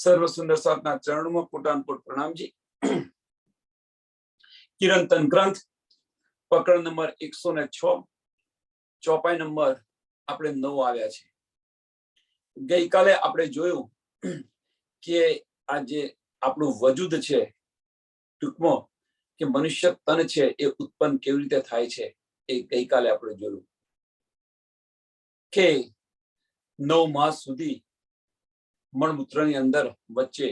સર્વ સુંદર સાધના ચરણમાં કોટાનકોટ પ્રણામજી। કિરંતન ગ્રંથ પકડ નંબર 106 ચોપાઈ નંબર આપણે 9 આવ્યા છે। ગઈકાલે આપણે જોયું કે આજે આપણું વજૂદ છે, ટૂંકમાં કે મનુષ્ય તન છે એ ઉત્પન્ન કેવી રીતે થાય છે એ ગઈકાલે આપણે જોયું કે 9 માસ સુધી મળમૂત્રની અંદર વચ્ચે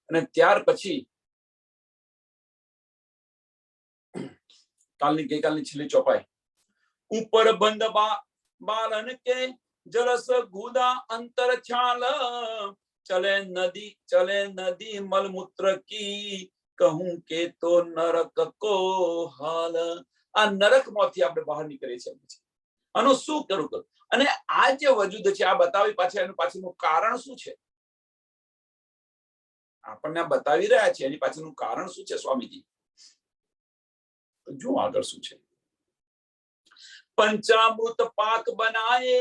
અને ત્યાર પછી ગઈકાલની છેલ્લી ચોપાઈ ઉપર બંધ બાલન કે જલસ ગુદા અંતર છાલ ચલે નદી મલમૂત્ર કી કહું કે તો નરક કો હાલ। આ નરક માંથી આપણે બહાર નીકળીએ છીએ। આનું શું કરું અને આ જે વજૂદ છે આ બતાવી પાછળ એનું પાછળનું કારણ શું છે આપણને બતાવી રહ્યા છે, એની પાછળનું કારણ શું છે સ્વામીજી? જો આગળ શું છે, पंचामृत पाक बनाए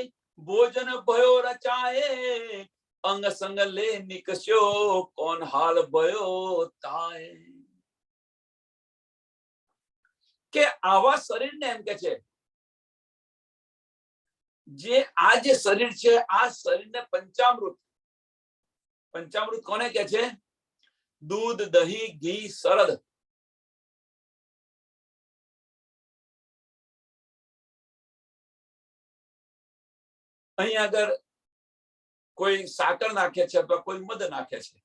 भोजन भयो रचाए अंग संग ले निकस्यो कौन हाल भयो ताए। के आवा शरीर ने एम के छे जे आ जे शरीर छे आ शरीर ने पंचामृत कोने के छे? दूध दही घी शरद। અહીં અગર કોઈ સાકર નાખે છે અથવા કોઈ મધ નાખે છે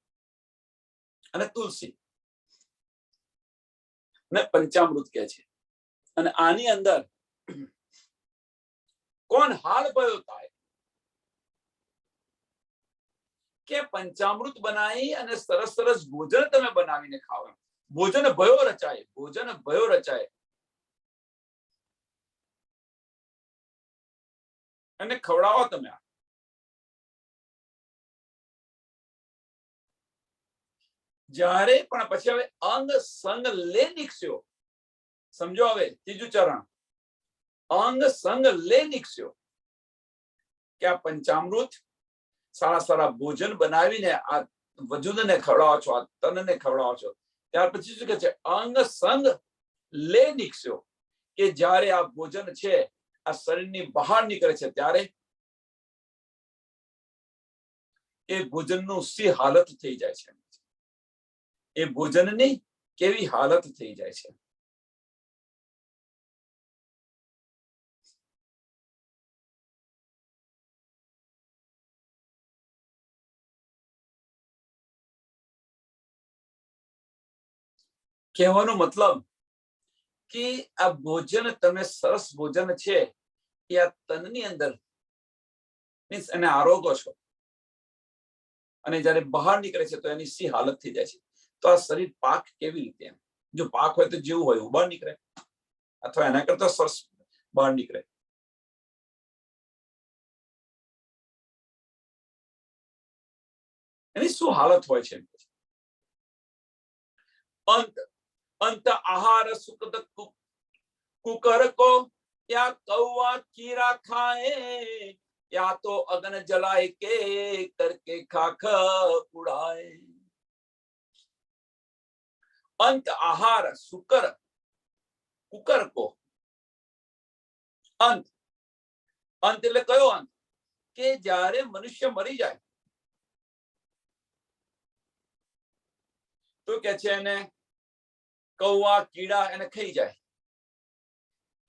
અને તુલસી ને પંચામૃત કહે છે અને આની અંદર કોણ હાલ ભયો થાય કે પંચામૃત બનાવી અને સરસ સરસ ભોજન તમે બનાવીને ખાઓ। ભોજન ભયો રચાય અને ખવડાવો તમે। જ્યારે પણ પછી હવે અંગ સંગ લે નિકસ્યો, સમજો હવે ત્રીજું ચરણ, અંગ સંગ લે નિકસ્યો કે આ પંચામૃત સારા ભોજન બનાવીને આ વજૂદને ખવડાવો છો, આ તનને ખવડાવો છો। ત્યાર પછી શું કે છે? અંગ સંગ લે નિકસ્યો કે જ્યારે આ ભોજન છે આ શરીરની બહાર નીકળે છે ત્યારે એ ભોજનનું સી હાલત થઈ જાય છે, એ ભોજનની કેવી હાલત થઈ જાય છે। કહેવાનો મતલબ કે આ ભોજન તમે સરસ ભોજન છે એ આ તનની અંદર મીન્સ એને આરોગો છો અને જ્યારે બહાર નીકળે છે તો એની સી હાલત થઈ જાય છે। તો આ શરીર પાક કેવી રીતે? જો પાક હોય તો જેવું હોય એવું બહાર નીકળે અથવા એના કરતા સરસ બહાર નીકળે। એની શું હાલત હોય છે? अंत आहार सुखद कुकर को या कौवा कीड़ा खाए या तो अग्न जलाए के करके खाख उड़ाए। अंत आहार सुकर कुकर को अंत એટલે કયો અંત? કે જ્યારે મનુષ્ય મરી જાય તો કે છે એને કૌવા કીડા એને ખાઈ જાય।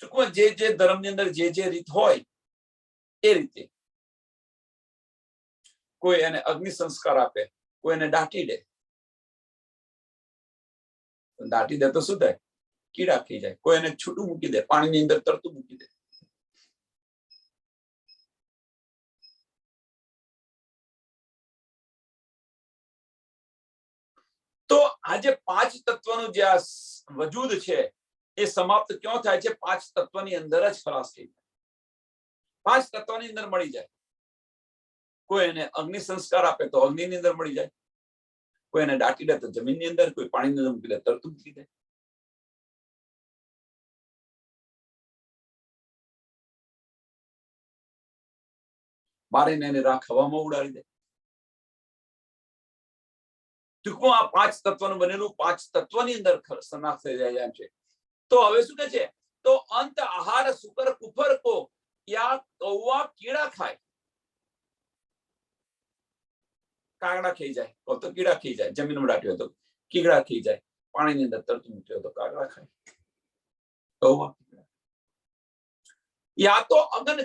ટૂંકમાં જે ધર્મની અંદર જે રીત હોય એ રીતે કોઈ એને અગ્નિ સંસ્કાર આપે, કોઈ એને દાટી દે તો શું થાય? કીડા ખાઈ જાય। કોઈ એને છૂટું મૂકી દે, પાણીની અંદર તરતું મૂકી દે। તો આજે પાંચ તત્વનું જે આ વજૂદ છે એ સમાપ્ત ક્યાં થાય છે? પાંચ તત્વની અંદર જ ખલાસ થઈ જાય, પાંચ તત્વની અંદર મળી જાય। કોઈ એને અગ્નિ સંસ્કાર આપે તો અગ્નિની અંદર મળી જાય, કોઈ એને દાટી દે તો જમીનની અંદર, કોઈ પાણીની અંદર મૂકી દે તરતું મૂકી દે। બારીને એની રાખ હવામાં ઉડાડી દે. ટૂંકમાં આ 5 તત્વનું બનેલું 5 તત્વની અંદર સમાસ થઈ જાય એમ છે. તો હવે શું કહે છે? તો અંત આહાર સુકર કુફર કો યા કૌવા કીડા ખાય. કાગડા ખાઈ જાય તો કીડા ખાઈ જાય, જમીનમાં દાટ્યો તો કીડા ખાઈ જાય, પાણીની અંદર તરતું મૂક્યો તો કાગડા ખાય, કૌવા યા તો અગન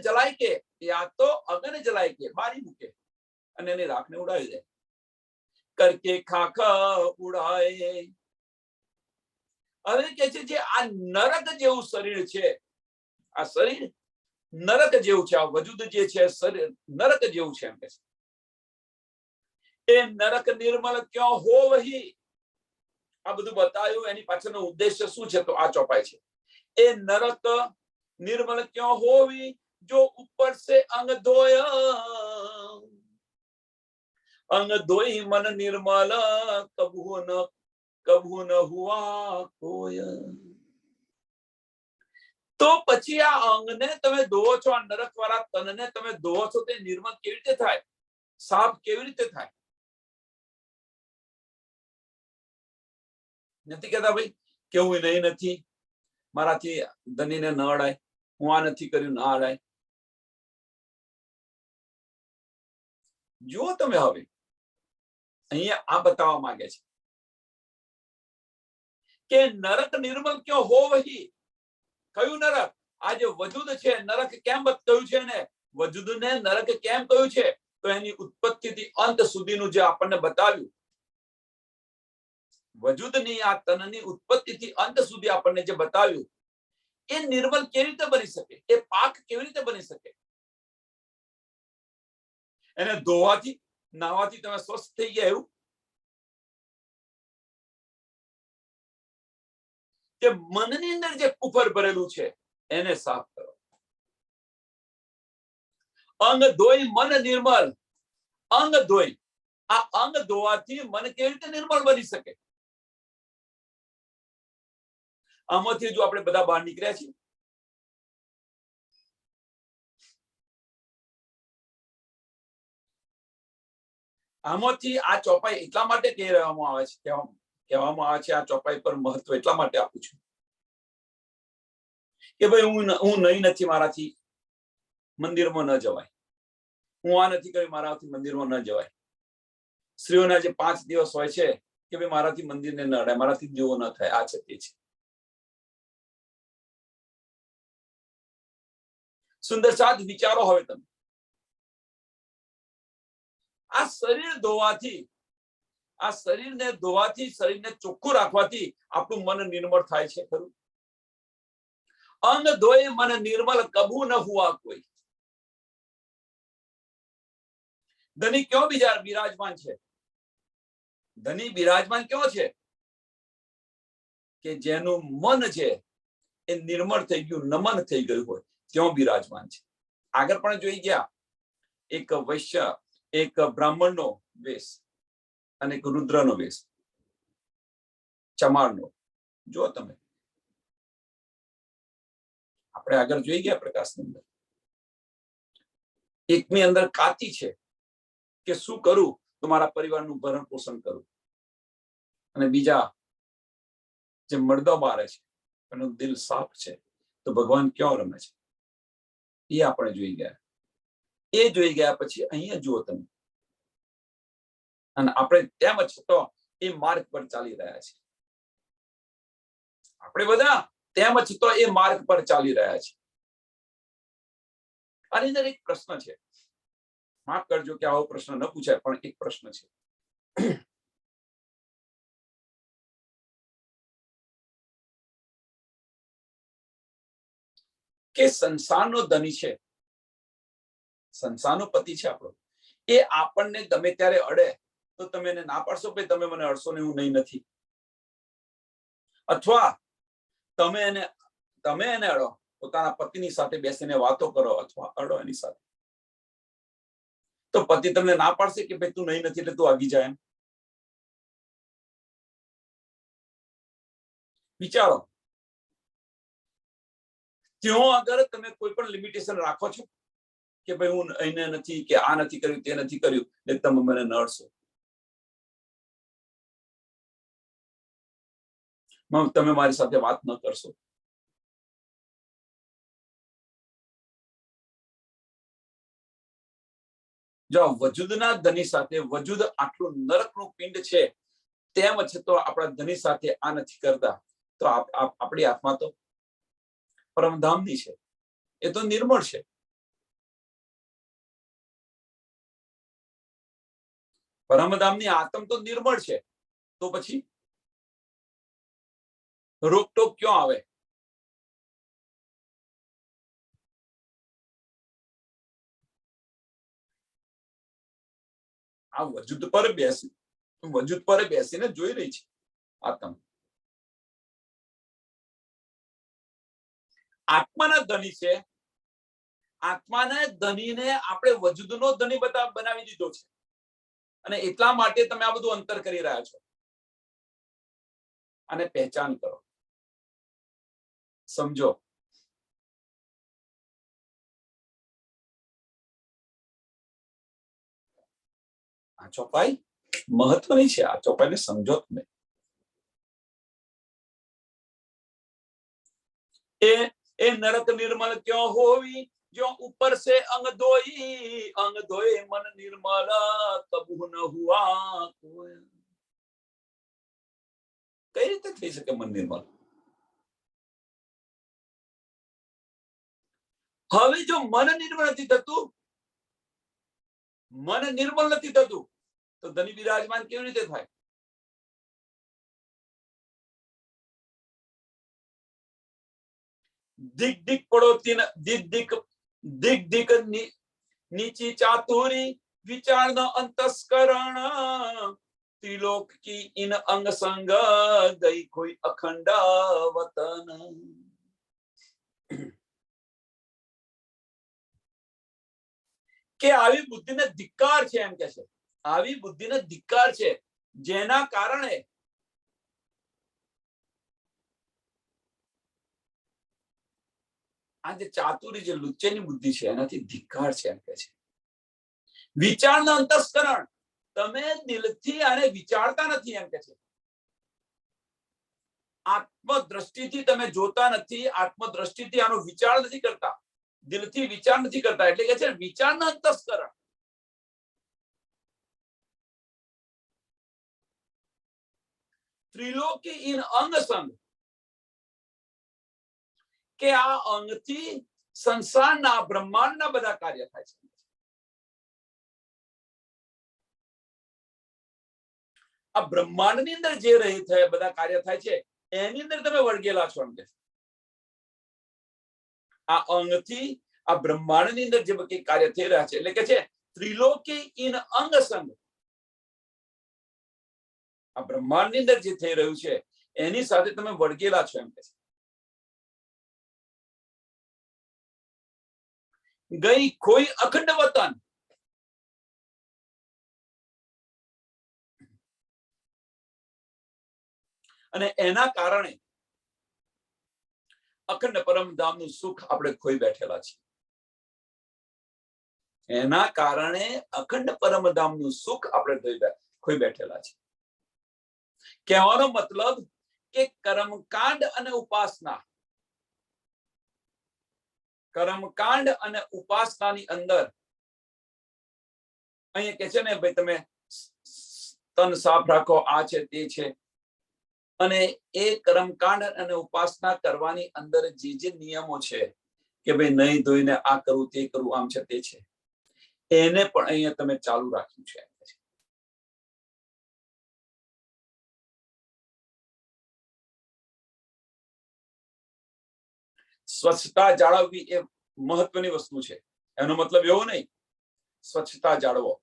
જલાય કે બારી મૂકે અને એની રાખને ઉડાવી દે. કરકે ખાખા ઉડાય. હવે કે છે જે આ નરક જેવું શરીર છે, આ શરીર નરક જેવું છે, આ વજૂદ જે છે શરીર નરક જેવું છે એમ કે છે. એ નરક નિર્મલ ક્યાં હો વહી. આ બધું બતાવ્યું, એની પાછળનો ઉદ્દેશ્ય શું છે? તો આ ચોપાઈ છે. એ નરક निर्मल क्यों होवी जो ऊपर से अंग धोया, अंग धोई मन निर्मल कभू न हुआ कोय. तो પછી આ અંગને તમે ધોવો છો, આ નરક વાળા તનને તમે ધોવો છો, તે નિર્મળ કેવી રીતે થાય? સાફ કેવી રીતે થાય? નથી કહેતા ભાઈ કેવું નહીં નથી, મારાથી ધનીને ન અડાય, હું આ નથી કર્યું ના અડાય. જુઓ તમે હવે અહીંયા આ બતાવવા માંગે છે કે નરક નિર્મલ ક્યો હો વહી. કયું નરક? આ જે વજૂદ છે, નરક કેમ કહ્યું છે ને? વજૂદને નરક કેમ કહ્યું છે? તો એની ઉત્પત્તિથી અંત સુધીનું જે આપણને બતાવ્યું, વજૂદની આ તનની ઉત્પત્તિથી અંત સુધી આપણને જે બતાવ્યું, એ નિર્મલ કેવી રીતે બની શકે? એ પાક કેવી રીતે બની શકે? એને ધોવાથી નાવાથી તમે સ્વસ્થ થઈ ગયા એવું? કે મનની અંદર જે કુફર ભરેલું છે એને સાફ કરો. અંગ ધોઈ મન નિર્મલ. અંગ ધોઈ, આ અંગ ધોવાથી મન કેવી રીતે નિર્મળ બની શકે? આમાંથી જો આપણે બધા બહાર નીકળ્યા છીએ, આમાંથી આ ચોપાઈ એટલા માટે કહેવામાં આવે છે, આ ચોપાઈ પર મહત્વ એટલા માટે આપું છું કે ભાઈ હું નહીં નથી, મારાથી મંદિરમાં ન જવાય, હું આ નથી કરી, મારાથી મંદિરમાં ન જવાય. સ્ત્રીઓના જે 5 દિવસ હોય છે કે ભાઈ મારાથી મંદિરને ન અડાય, મારાથી જેવો ન થાય, આ છે તે છે. સુંદર સાદ વિચારો. હવે તમે આ શરીર ધોવાથી, આ શરીરને ધોવાથી, શરીરને ચોખ્ખું રાખવાથી આપણું મન નિર્મળ થાય છે ખરું? અંગ ધોઈ મન નિર્મલ કભુ ન હુઆ કોઈ. ધની ક્यों બિરાજમાન છે? ધની બિરાજમાન ક્यों છે? કે જેનું મન છે એ નિર્મળ થઈ ગયું, નમન થઈ ગયું હોય, ત્યાં બિરાજમાન છે. આગળ પણ જોઈ ગયા, એક વૈશ્ય, એક બ્રાહ્મણનો વેશ અને એક રુદ્રનો વેશ, ચમારનો. જો તમે આપણે આગળ જોઈ ગયા પ્રકાશની અંદર, એકની અંદર કાતી છે કે શું કરું તો મારા પરિવારનું ભરણ પોષણ કરું, અને બીજા જે મર્દો મારે છે એનું દિલ સાફ છે, તો ભગવાન ક્યાં રમે છે એ આપણે જોઈ ગયા. એ જોઈ ગયા પછી અહીંયા જુઓ તમે, અને આપણે તેમ છતાં એ માર્ગ પર ચાલી રહ્યા છે. આપણે બધા તેમ છતાં એ માર્ગ પર ચાલી રહ્યા છે. આની અંદર એક પ્રશ્ન છે, માફ કરજો કે આવો પ્રશ્ન ન પૂછાય, પણ એક પ્રશ્ન છે. કે સંસારનો ધની છે, સંસારનો પતિ છે આપણો, એ આપણને ગમે ત્યારે અડે તો તમે એને ના પાડશો કે તમે મને અડશો ને, હું નહીં નથી? અથવા તમે એને અડો, પોતાના પતિની સાથે બેસીને વાતો કરો અથવા અડો એની સાથે, તો પતિ તમને ના પાડશે કે ભાઈ તું નહીં નથી એટલે તું આગી જાય? એમ વિચારો. ત્યાં આગળ તમે કોઈ પણ લિમિટેશન રાખો છો કે ભાઈ હું એને નથી, કે આ નથી કર્યું, તે નથી કર્યું, એટલે તમે મને નડશો, તમે મારી સાથે વાત ન કરશો. જો વજૂદના ધની સાથે, વજૂદ આટલું નરકનું પિંડ છે, તેમ છતાં આપણા ધની સાથે આ નથી કરતા, તો આપણી આત્મા તો પરમધામની છે, એ તો નિર્મળ છે. પરમધામની આત્મ તો નિર્મળ છે, તો પછી રોકટોક ક્યાં આવે? આ વજૂદ પર બેસીને જોઈ રહી છે આત્મ. આત્માના ધની છે, આત્માના ધનીને આપણે વજૂદનો ધની બનાવી દીધો છે, અને એટલા માટે તમે આ બધું અંતર કરી રહ્યા છો. અને પહેચાન કરો, સમજો. આ ચોપાઈ મહત્વની છે, આ ચોપાઈને સમજો તમે. એ નરક નિર્મલ ક્यों होवी, जो ऊपर से अंग धोए मन निर्मल कबू न हुआ कोई. કઈ રીતે થઈ શકે મન નિર્મલ? હવે જો મન નિર્મળ નથી થતું, મન નિર્મળ નથી થતું, તો ધની વિરાજમાન કેવી રીતે થાય? દિક દિક પડોતી દિક દિક નીચી ચાતુરી વિચાર ન અંતસ્કરણ त्रिलोक की इन अंग संग गई कोई अखंड वतन. કે આવી બુદ્ધિને ધિક્કાર છે, એમ કે છે. આવી બુદ્ધિને ધિક્કાર છે, જેના કારણે આ જે ચાતુરી, જે લુચ્ચેની બુદ્ધિ છે, એનાથી ધિક્કાર છે, એમ કે છે. વિચારના અંતસ્કરણ, તમે દિલથી આને વિચારતા નથી, એમ કે છે. આત્મદ્રષ્ટિથી તમે જોતા નથી, આત્મદ્રષ્ટિથી આનો વિચાર નથી કરતા, દિલથી વિચાર નથી કરતા, એટલે કે છે વિચારના અંતસ્કરણ. ત્રિલોકી ઇન અંગ સંગ, કે આ અંગથી સંસારના, બ્રહ્માંડના બધા કાર્ય થાય છે. આ બ્રહ્માંડની અંદર જે રહી થાય, બધા કાર્ય થાય છે, એની અંદર તમે વળગેલા છો, એમ કે આ અંગથી આ બ્રહ્માંડની અંદર જે કઈ કાર્ય થઈ રહ્યા છે, એટલે કે છે ત્રિલોકી ઇન અંગ સંગ. આ બ્રહ્માંડની અંદર જે થઈ રહ્યું છે, એની સાથે તમે વળગેલા છો, એમ કે છે. ગઈ કોઈ અખંડ વતન, અને એના કારણે અખંડ પરમધામનું સુખ આપણે ખોઈ બેઠેલા છીએ. એના કારણે અખંડ પરમધામનું સુખ આપણે ખોઈ બેઠેલા છીએ. કહેવાનો મતલબ કે કર્મકાંડ અને ઉપાસના, કર્મકાંડ અને ઉપાસનાની અંદર અહીંયા કે છે ને, ભાઈ તમે તન સાફ રાખો, આ છે તે છે, અને એ કર્મકાંડ અને ઉપાસના કરવાની અંદર જે નિયમો છે કે ભાઈ નહીં ધોઈને આ કરવું, તે કરવું, આમ છે તે છે, એને પણ અહીંયા તમે ચાલુ રાખ્યું છે. સ્વચ્છતા જાળવવી એ મહત્વની વસ્તુ છે. એનો મતલબ એવો નહીં સ્વચ્છતા જાળવો,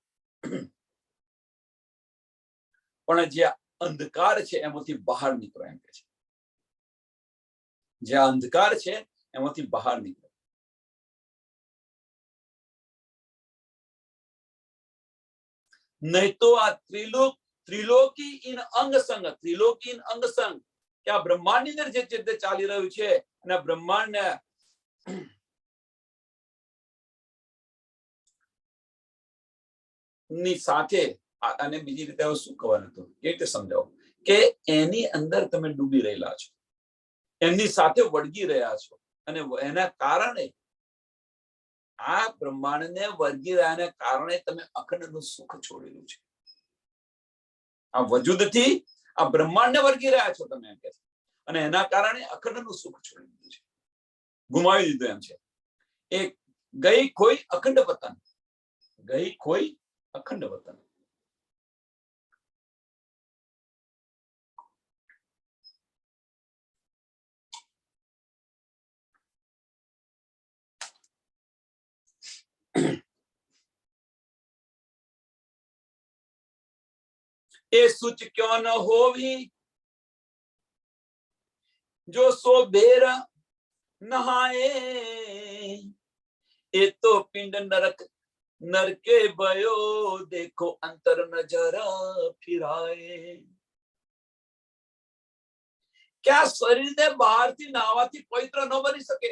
પણ જે અંધકાર છે એમાંથી બહાર નીકળો, એમ કે છે. જે અંધકાર છે એમાંથી બહાર નીકળો. નહીં તો આ ત્રિલોકી ઇન અંગ સંગ, ત્રિલોકી ઇન અંગ સંગ, કે આ બ્રહ્માંડની અંદર જે ચિત્ત ચાલી રહ્યું છે, અને બ્રહ્માંડ ની સાથે અને બીજી રીતે શું કહેવાનું હતું એ રીતે સમજાવો કે એની અંદર તમે ડૂબી રહેલા છો, એમની સાથે વળગી રહ્યા છો અને એના કારણે આ બ્રહ્માંડને વળગી રહ્યાને કારણે તમે અખંડનું સુખ છોડેલું છે. આ વજૂદથી આ બ્રહ્માંડને વળગી રહ્યા છો તમે એમ કે છે, અને એના કારણે અખંડનું સુખ છોડી દીધું છે, ગુમાવી દીધું એમ છે. એ ગઈ ખોઈ અખંડ વતન, ગઈ ખોઈ અખંડ વતન. એ સુચ ક્યો ન હોવી જો સો બેર નહાए, એ તો પિંડ નરક नरके भयो देखो अंतर नजरा फिराए. क्या शरीर ने બહારથી નાવાથી પવિત્ર ન બની શકે?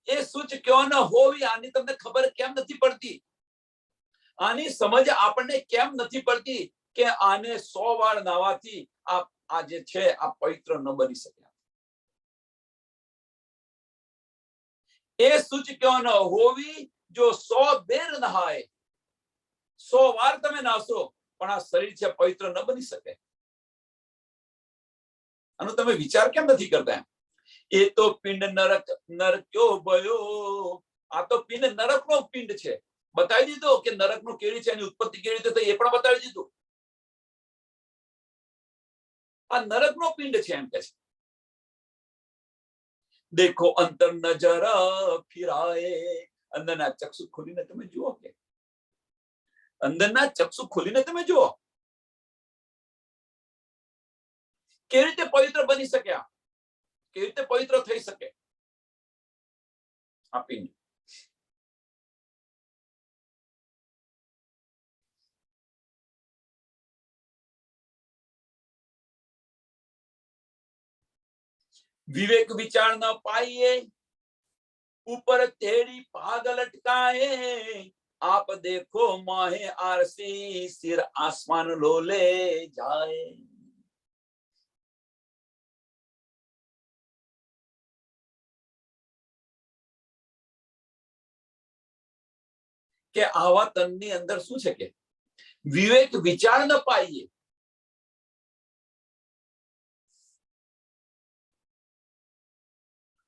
એ સૂચ ક્યો ન હોવી આની તમને ખબર કેમ નથી પડતી? આની સમજ આપણને કેમ નથી પડતી કે આને 100 વાર નાવાથી આ જે છે આ પવિત્ર ન બની શકે? એ સૂચ ક્યો ન હોવી જો 100 બેર નહાય, 100 વાર તમે નાશો પણ આ શરીર છે પવિત્ર ન બની શકે. આનો તમે વિચાર કેમ નથી કરતા? એ તો પિંડ નરક નરક્યો ભયો, આ તો પિંડ નરકનો પિંડ છે. બતાવી દીધો કે નરકનું કેવી છે, એની ઉત્પત્તિ કેવી રીતે થઈ એ પણ બતાવી દીધું. આ નરકનો પિંડ છે એમ કે છે. દેખો અંતર નજરા ફિરાએ, અંદરના ચક્ષુ ખોલીને તમે જુઓ, કે અંદરના ચક્ષુ ખોલીને તમે જુઓ કેવી રીતે પવિત્ર બની શક્યા, કેવી રીતે પવિત્ર થઈ શકે આ પિંડ. विवेक विचार न पाइए, ऊपर तेरी पाग लटकाए, आप देखो माहे आरसी सिर आसमान लोले जाए. કે આવા તનની અંદર શું છે કે વિવેક વિચાર ન પાઈએ.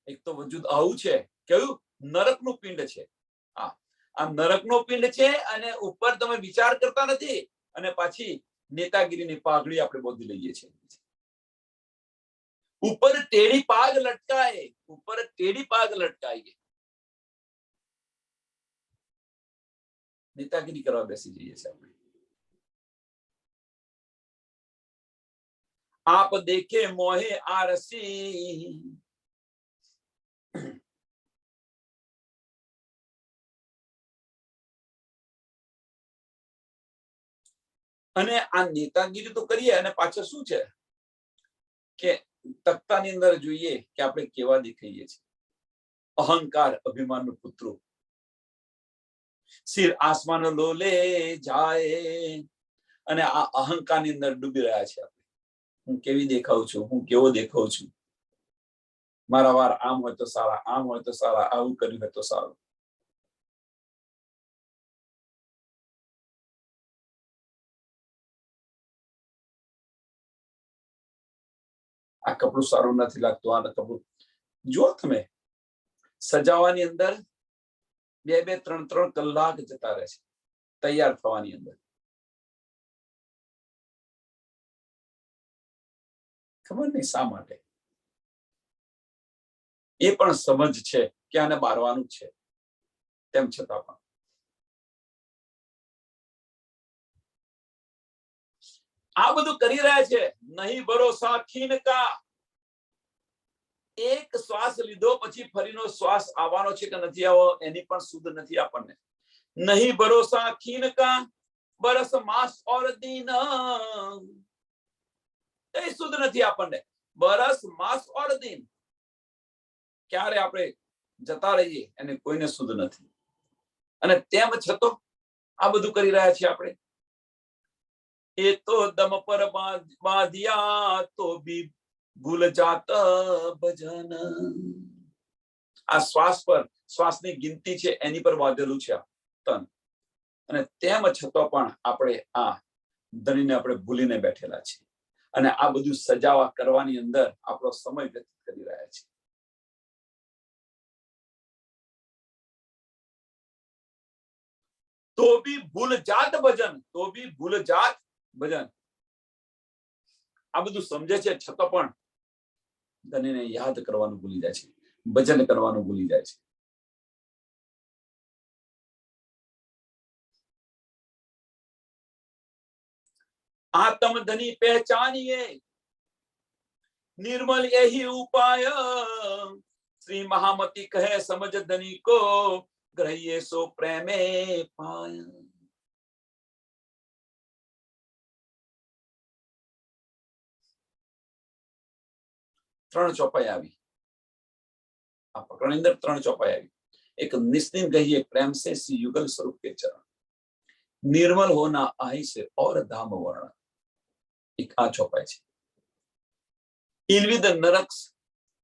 એક તો વજૂદ આવું છે, કયું નરકનું પિંડ છે. આ નરકનો પિંડ છે અને ઉપર તમે વિચાર કરતા નથી અને પાછી નેતાગીરીની પાઘડી આપણે બોધી લઈએ છીએ. ઉપર ટેડી પાગ લટકાય, ઉપર ટેડી પાગ લટકાઈએ, નેતાગીરી કરવા બેસી જઈએ છીએ આપણે. આપ દેખે મોહે આરસી, અને આ નેતાગીરી તો કરીએ અને પાછળ શું છે કે તખ્તાની અંદર જોઈએ કે આપણે કેવા દેખાઈએ છીએ. અહંકાર અભિમાનનું પુત્રો, સિર આસમાન લોલે જાય, અને આ અહંકારની અંદર ડૂબી રહ્યા છે આપણે. હું કેવી દેખાઉં છું, હું કેવો દેખાઉં છું, મારા વાર આમ હોય તો સારા, આમ હોય તો સારા, આવું કર્યું હોય તો સારું. આ કપડું સારું નથી લાગતું, આ કપડું જો તમે સજાવવાની અંદર 2-2, 3-3 કલાક જતા રહે છે તૈયાર થવાની અંદર. ખબર નહીં શા માટે. એ પણ સમજ છે કે આને બારવાનું છે, તેમ છતાં પણ આ બધું કરી રહ્યા છે. નહીં ભરોસા ખીન કા, એક શ્વાસ લીધો પછી ફરીનો શ્વાસ આવવાનો છે કે નથી આવો એની પણ શુદ્ધ નથી આપણને. નહીં ભરોસા ખીન કા, બરસ માસ ઓર દિન, એ શુદ્ધ નથી આપણને. બરસ માસ ઓર દિન, ક્યારે આપણે જતા રહીએ એને કોઈને શુદ્ધ નથી. અને તેમ છતાં આ બધું કરી રહ્યા છીએ આપણે. એ તો દમ પર બાંધ્યા તો બી ભૂલ જાત ભજન. આ શ્વાસ પર, શ્વાસની ગિનતી છે એની પર બાંધેલું છે આ તન, અને તેમ છતાં પણ આપણે આ ધણીને આપણે ભૂલીને બેઠેલા છે, અને આ બધું સજાવા કરવાની અંદર આપણો સમય વ્યતીત કરી રહ્યા છે. તો બી ભૂલ જાત ભજન, તો બી ભૂલ જાત ભજન. આ બધું સમજે છે છતાં પણ ધણીને યાદ કરવાનું ભૂલી જાય છે, ભજન કરવાનું ભૂલી જાય છે. आत्म धनी पहचानिए निर्मल यही उपाय, श्री महामती कहे समझ धनी को ग्रहिए सो प्रेमे पाय. ત્રણ ચોપાઈ આવી આ પ્રકરણની અંદર. ત્રણ ચોપાઈ આવી. એક निस्तीन कहिए प्रेम से सी युगल स्वरूप के चरण, निर्मल होना आही से और धाम वर्ण. एक आ ચોપાઈ છે. इनविद नरक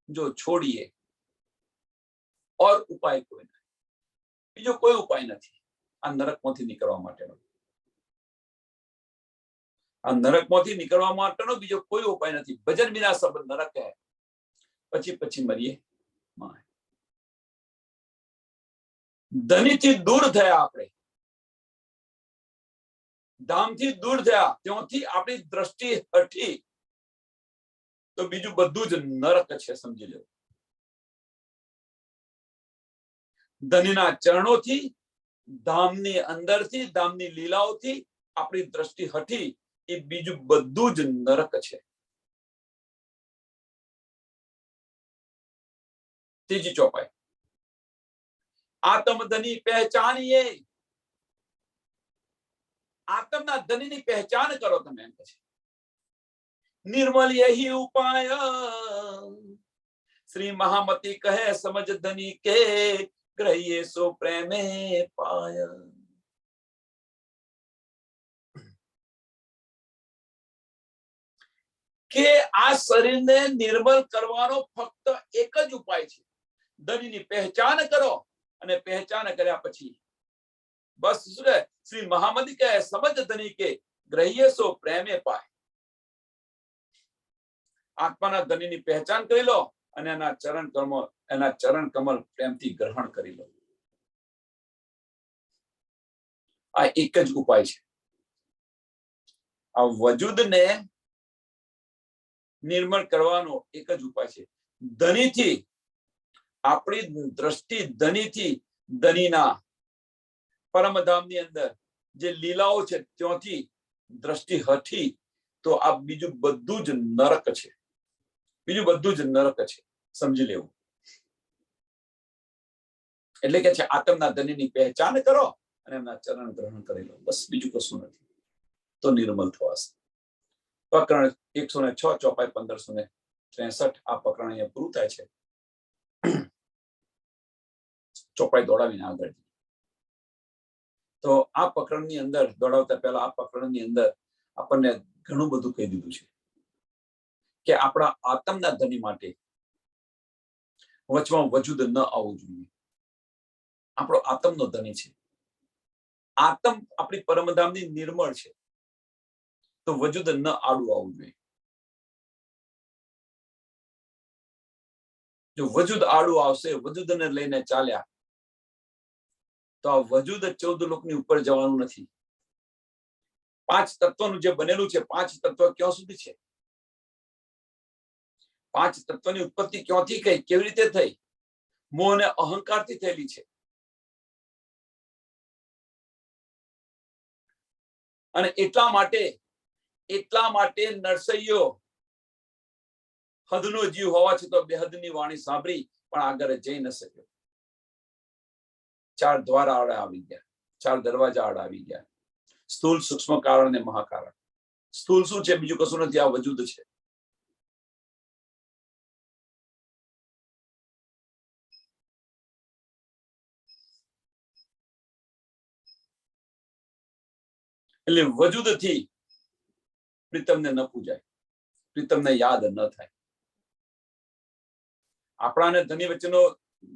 जो छोड़िए और उपाय कोई नहीं. બીજો કોઈ ઉપાય નથી આ નરકમાંથી નીકળવા માટેનો. આ નરકમાંથી નીકળવા માટેનો બીજો કોઈ ઉપાય નથી. ભજન વિના સબ નરક હે, પછી પછી મરીએ માં. ધનીથી દૂર થયા આપણે, ધામથી દૂર થયા, ત્યાંથી આપણી દ્રષ્ટિ હટી તો બીજું બધું જ નરક છે, સમજી લો. ધનીના ચરણોથી, ધામની અંદરથી, ધામની લીલાઓથી આપણી દ્રષ્ટિ હટી, એ બીજું બધું જ નરક છે. ત્રીજી ચોપાઈ, આત્મ ધની પહેચાનીએ. આત્મના ધનીની પહેચાન કરો તમે, એમ છે. निर्मल यही उपाय, श्री महामती कहे समझ धनी के ग्रहिए सो प्रेमे पाय. કે આ શરીરને નિર્મલ કરવાનો ફક્ત એક જ ઉપાય છે. ધનીની પહેચાન કરો, અને પહેચાન કર્યા પછી બસ શું કહે, શ્રી મહામતી કહે સમજ ધની કે ગ્રહિએ સો પ્રેમે પાય. આત્માના ધનીની પહેચાન કરી લો, અને એના ચરણ કમલ પ્રેમથી ગ્રહણ કરી લો. આ એક જ ઉપાય છે. આ વજૂદને નિર્મળ કરવાનો એક જ ઉપાય છે. ધનીથી આપણી દ્રષ્ટિ, ધનીથી ધનીના પરમધામની અંદર જે લીલાઓ છે ત્યાંથી દ્રષ્ટિ હટી તો આ બીજું બધું જ નરક છે. બીજું બધું જ નરક છે, સમજી લેવું. એટલે કે છે આત્મના ધનીની પહેચાન કરો અને એમના ચરણ ગ્રહણ કરી લો, બસ બીજું કશું નથી, તો નિર્મલ થવાશે. પ્રકરણ 106 ચોપાઈ 1563 આ પ્રકરણ અહીંયા પૂરું થાય છે. ચોપાઈ દોડાવીને આગળ. તો આ પ્રકરણની અંદર દોડાવતા પહેલા આ પ્રકરણની અંદર આપણને ઘણું બધું કહી દીધું છે કે આપણા આત્મના ધની માટે વચમાં વજૂદ ન આવવું જોઈએ. આપણો આત્મનો ધની છે. આત્મ આપણી પરમધામની નિર્મળ છે, તો વજૂદ ન આડું આવવું જોઈએ. જો વજૂદ આડું આવશે, વજૂદને લઈને ચાલ્યા, તો આ વજૂદ 14 લોકની ઉપર જવાનું નથી. 5 તત્વનું જે બનેલું છે, 5 તત્વ ક્યાં સુધી છે? 5 તત્વની ઉત્પત્તિ ક્યાંથી થઈ, કેવી રીતે થઈ? મોહ અને અહંકારથી થયેલી છે. અને એટલા માટે નરસૈયો હદનો જીવ હોવા છતાં બેહદની વાણી સાંભળી પણ આગળ જઈ ન શક્યો. 4 દ્વાર આડા આવી ગયા, 4 દરવાજા આડા આવી ગયા. સ્થૂલ, સૂક્ષ્મ, કારણ અને મહાકારણ. સ્થૂલ શું છે? બીજું કશું નથી, આ વજૂદ છે. એટલે વજૂદથી પ્રીતમને ન પૂજાય, પ્રીતમને યાદ ન થાય. આપણા અને ધની વચ્ચેનો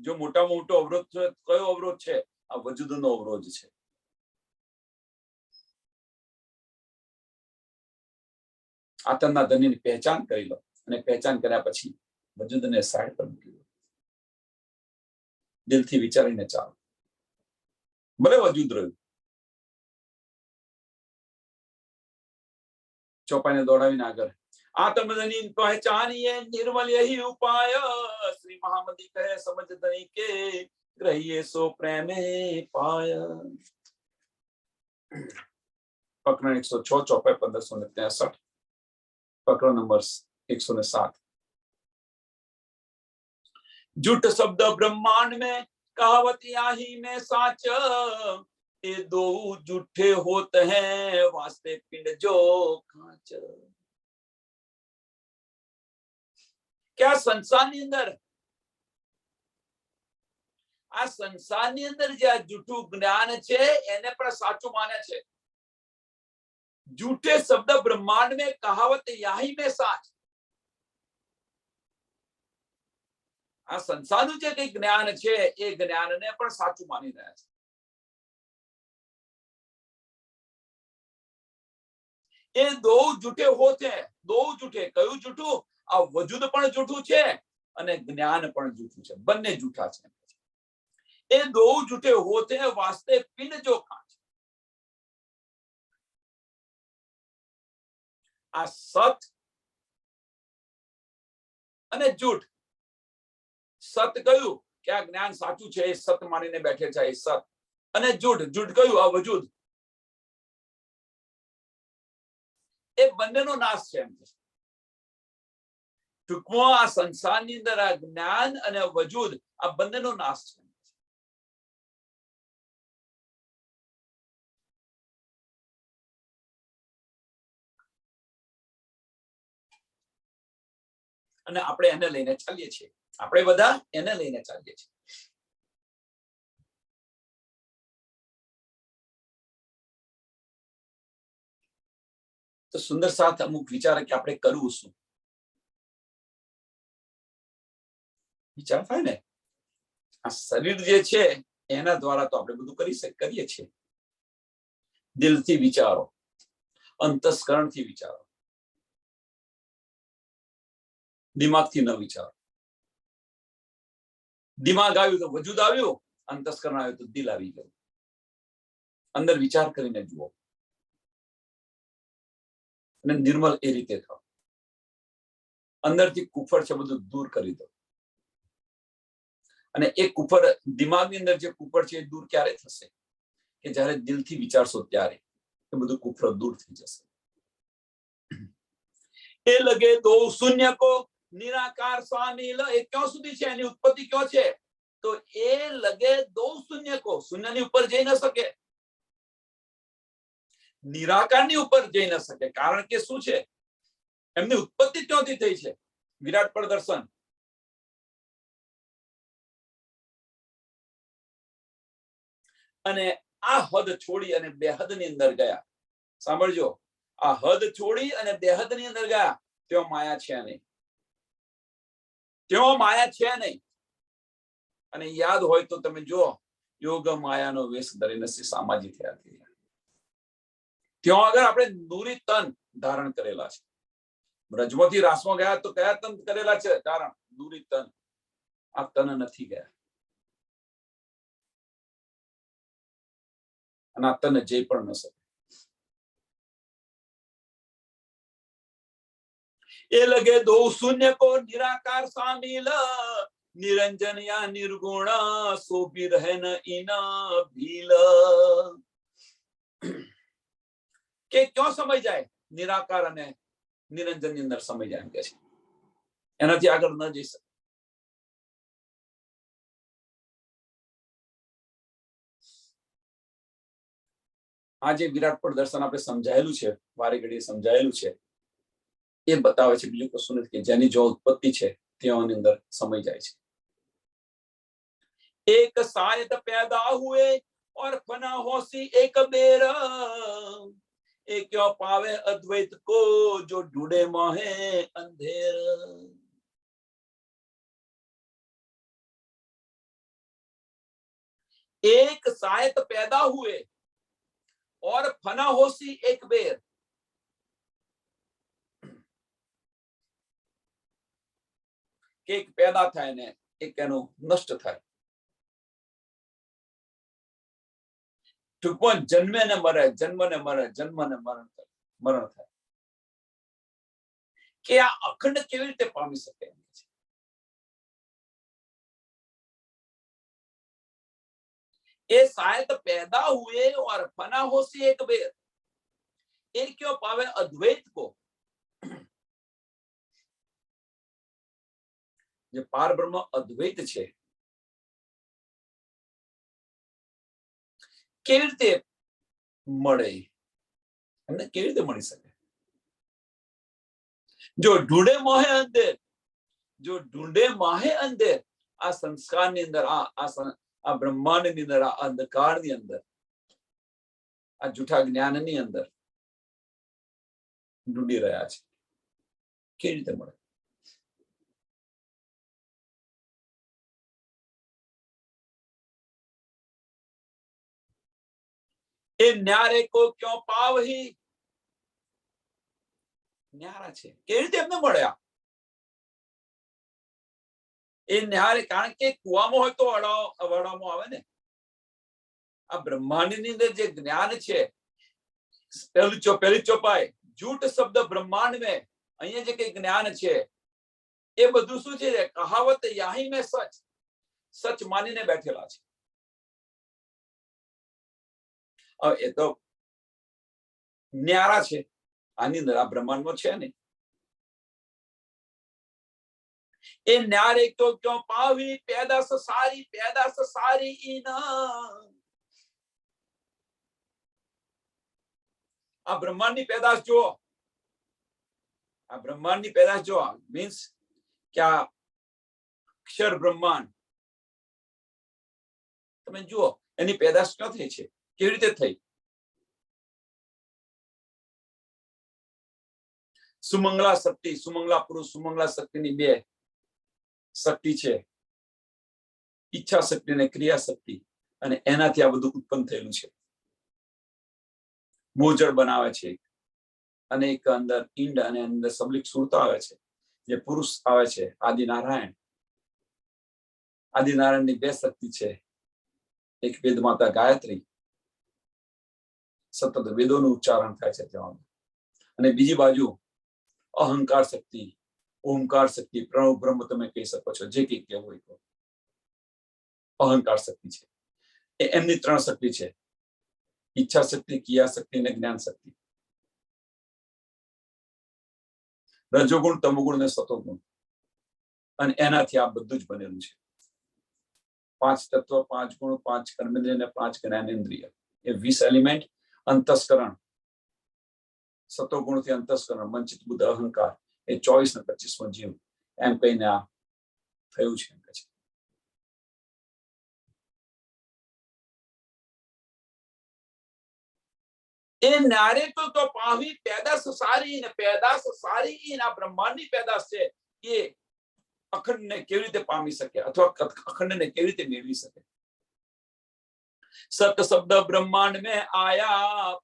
જો મોટામાં મોટો અવરોધ છે, કયો અવરોધ છે? આ વજૂદનો અવરોધ છે. આતરના ધનીની પહેચાન કરી લો, અને પહેચાન કર્યા પછી વજૂદને સાઈડ પર મૂકી દો. દિલથી વિચારીને ચાલો. ભલે વજૂદ રહ્યું, ચોપાઈને દોડાવીને આગળ. आत्मधनी पहचानिए निर्मल यही उपाय, श्री महामती कहे समझ दई के ग्रहिए सो प्रेम पाय. प्रकरण 106 ચોપાઈ 1563. प्रकरण नंबर 107. झूठ शब्द ब्रह्मांड में कहावत यही में साच, ये दो झूठे होते हैं वास्ते पिंड जो कांच. क्या संसाરની અંદર, આ સંસારની અંદર જે જૂઠું જ્ઞાન છે એને પણ સાચું માને છે. झूठे शब्द ब्रह्मांड में कहावत यही में साच. આ સંસારનું જે કઈ જ્ઞાન છે એ જ્ઞાનને પણ સાચું માની રહ્યા છે. એ દો જૂઠે હોતે, દો જૂઠે. કયું જૂઠું? આ વજૂદ પણ જૂઠું છે અને જ્ઞાન પણ જૂઠું છે. બંને જૂઠા છે. એ દો જૂઠે હોતે વાસ્તે પિંડ જો કાંચ. આ સત અને જૂઠ. સત કયું? કે આ જ્ઞાન સાચું છે, એ સત માનીને બેઠે છે, એ સત. અને જૂઠ, જૂઠ કયું? આ વજૂદ. એ બંનેનો નાશ છે. એમ છે ટૂંકમાં આ સંસારની અંદર આ જ્ઞાન અને વજૂદ, આ બંનેનો નાશ છે. અને આપણે એને લઈને ચાલીએ છીએ. આપણે બધા એને લઈને ચાલીએ છીએ. તો સુંદર સાથ અમુક વિચાર કે આપણે કરવું શું? વિચાર થાય ને, આ શરીર જે છે એના દ્વારા તો આપણે બધું કરીએ છીએ. દિલથી વિચારો, અંતસ્કરણથી વિચારો, દિમાગથી ન વિચારો. દિમાગ આવ્યું તો વજૂદ આવ્યું, અંતસ્કરણ આવ્યું તો દિલ આવી ગયું. અંદર વિચાર કરીને જુઓ અને નિર્મલ એ રીતે થાઓ. અંદરથી કુફર છે બધું દૂર કરી દો. અને એ કુફર, દિમાગની અંદર જે કુફર છે એ દૂર ક્યારે થશે? કે જ્યારે દિલથી વિચારશો ત્યારે એ બધું કુફર દૂર થઈ જશે. એ લગે દો શૂન્ય કો નિરાકાર શામિલ. એ ક્યાં સુધી છે? એની ઉત્પત્તિ ક્યાં છે? તો એ લગે દો શૂન્ય કો, શૂન્યની ઉપર જઈ ન શકે, નિરાકારની ઉપર જઈ ન શકે. કારણ કે શું છે? એમની ઉત્પત્તિ ક્યાંથી થઈ છે? વિરાટ પ્રદર્શન. અને આ હદ છોડી અને બેહદની અંદર ગયા. સાંભળજો, આ હદ છોડી અને બેહદની અંદર ગયા, ત્યાં માયા છે નહીં. ત્યાં માયા છે નહીં. અને યાદ હોય તો તમે જો, યોગ માયાનો વેશ ધરીને સામાજિક થયા. ત્યાં આગળ આપણે નૂરી તન ધારણ કરેલા છે. બ્રજમાંથી રાસમાં ગયા તો કયા તન કરેલા છે ધારણ? નૂરી તન. આ તન નથી ગયા. અને આ તન જઈ પણ ન શકે. એ લગે દો શૂન્ય કો નિરાકાર શામિલ, નિરંજન યા નિર્ગુણ સો ભી રહે ન ઇના ભીલ. કે ક્યાં સમય જાય? નિરાકાર અને નિરંજન ની અંદર સમય જાય. એમ કે છે એનાથી આગળ ન જઈ શકે. આ જે વિરાટ પ્રદર્શન આપણે સમજાયેલું છે, વારે ઘડીએ સમજાયેલું છે, એ બતાવે છે બીજું કશું નથી કે જેની જો ઉત્પત્તિ છે તેની અંદર સમય જાય છે. એક શાયદ પેદા હુએ और फना होसी एक बेर, એ ક્યો પાવે અદ્વૈત કો જો ઢૂંढे मोहे अंधेर। एक सायत पैदा हुए और फना होसी एक बेर। एक पैदा थाय ने एक एनो नष्ट थाय। टूंकમાં જન્મે ને મરે, જન્મ ને મરે, જન્મ ને મરણ થાય કે આ અખંડ કેવી રીતે પામી શકે? એ શાયદ पैदा हुए और फना होसी एक बेर। એ ક્યો પાવે અદ્વૈત કો। જે પાર બ્રહ્મ અદ્વૈત છે કેવી રીતે મળે? એમને કેવી રીતે મળી શકે? જો ઢૂંढे मोहे अंधेर, जो ढूंढे माहे अंधेर, આ સંસ્કારની અંદર, આ બ્રહ્માંડની અંદર, આ અંધકારની અંદર, આ જૂઠા જ્ઞાનની અંદર ઢૂંઢી રહ્યા છે, કેવી રીતે મળે? એ ન્યારે કો ક્યો પાવહી, ન્યારા છે કેવી રીતે એમને મળ્યા? એ ન્યારે, કારણ કે કુવામાં હોય તો અવાડામાં આવે ને। આ બ્રહ્માંડની અંદર જે જ્ઞાન છે, પહેલી ચોપાઈ झूठ शब्द ब्रह्मांड में, અહીંયા જે કઈ જ્ઞાન છે એ બધું શું છે? કહાવત યાહી મેં સચ, સચ માનીને બેઠેલા છે। એ તો ન્યારા છે, આની અંદર આ બ્રહ્માંડમાં છે ને। એ ન્યારે તો ક્યો પાવી પેદાશ સારી ઈન। આ બ્રહ્માંડની પેદાશ જુઓ, આ બ્રહ્માંડની પેદાશ જુઓ, મીન્સ કે આ અક્ષર બ્રહ્માંડ તમે જુઓ, એની પેદાશ ક્યાં થઈ છે, કેવી રીતે થઈ? સુમંગલા શક્તિ, સુમંગલા પુરુષ, સુમંગલા શક્તિની બે શક્તિ છે, ઈચ્છા શક્તિ અને ક્રિયા શક્તિ, અને એનાથી આ બધું ઉત્પન્ન થયેલું છે। મોજળ બનાવે છે, અને એક અંદર ઈંડ અને અંદર સબલિક સુરતા આવે છે, જે પુરુષ આવે છે, આદિનારાયણ। આદિનારાયણની બે શક્તિ છે, એક વેદ માતા ગાયત્રી, સતત વેદોનું ઉચ્ચારણ થાય છે ત્યાં, અને બીજી બાજુ અહંકાર શક્તિ, ઓમકાર શક્તિ, પ્રણવ બ્રહ્મ તમે કહી શકો છો, જે કંઈ કહેવું હોય તો અહંકાર શક્તિ છે। એમની ત્રણ શક્તિ છે, ઈચ્છા શક્તિ, ક્રિયા શક્તિ અને જ્ઞાન શક્તિ। રજોગુણ, તમોગુણ અને સતોગુણ, અને એનાથી આ બધું જ બનેલું છે। 5 તત્વ, 5 ગુણ, 5 કર્મેન્દ્રિય અને 5 જ્ઞાનેન્દ્રિય, એ 20 એલિમેન્ટ। અંતસ્કરણ, સતોગુણથી અંતસ્કરણ, મંચિત બુદ્ધ અહંકાર, એ 24 ને 25મો જીવ, એમ કહીને આ થયું છે। એ નારે તો પાવી પેદાશ સારી, ને પેદાશ સારી ના બ્રહ્માંડની પેદાશ છે, એ અખંડને કેવી રીતે પામી શકે, અથવા અખંડને કેવી રીતે મેળવી શકે? સત શબ્દ બ્રહ્માંડ में आया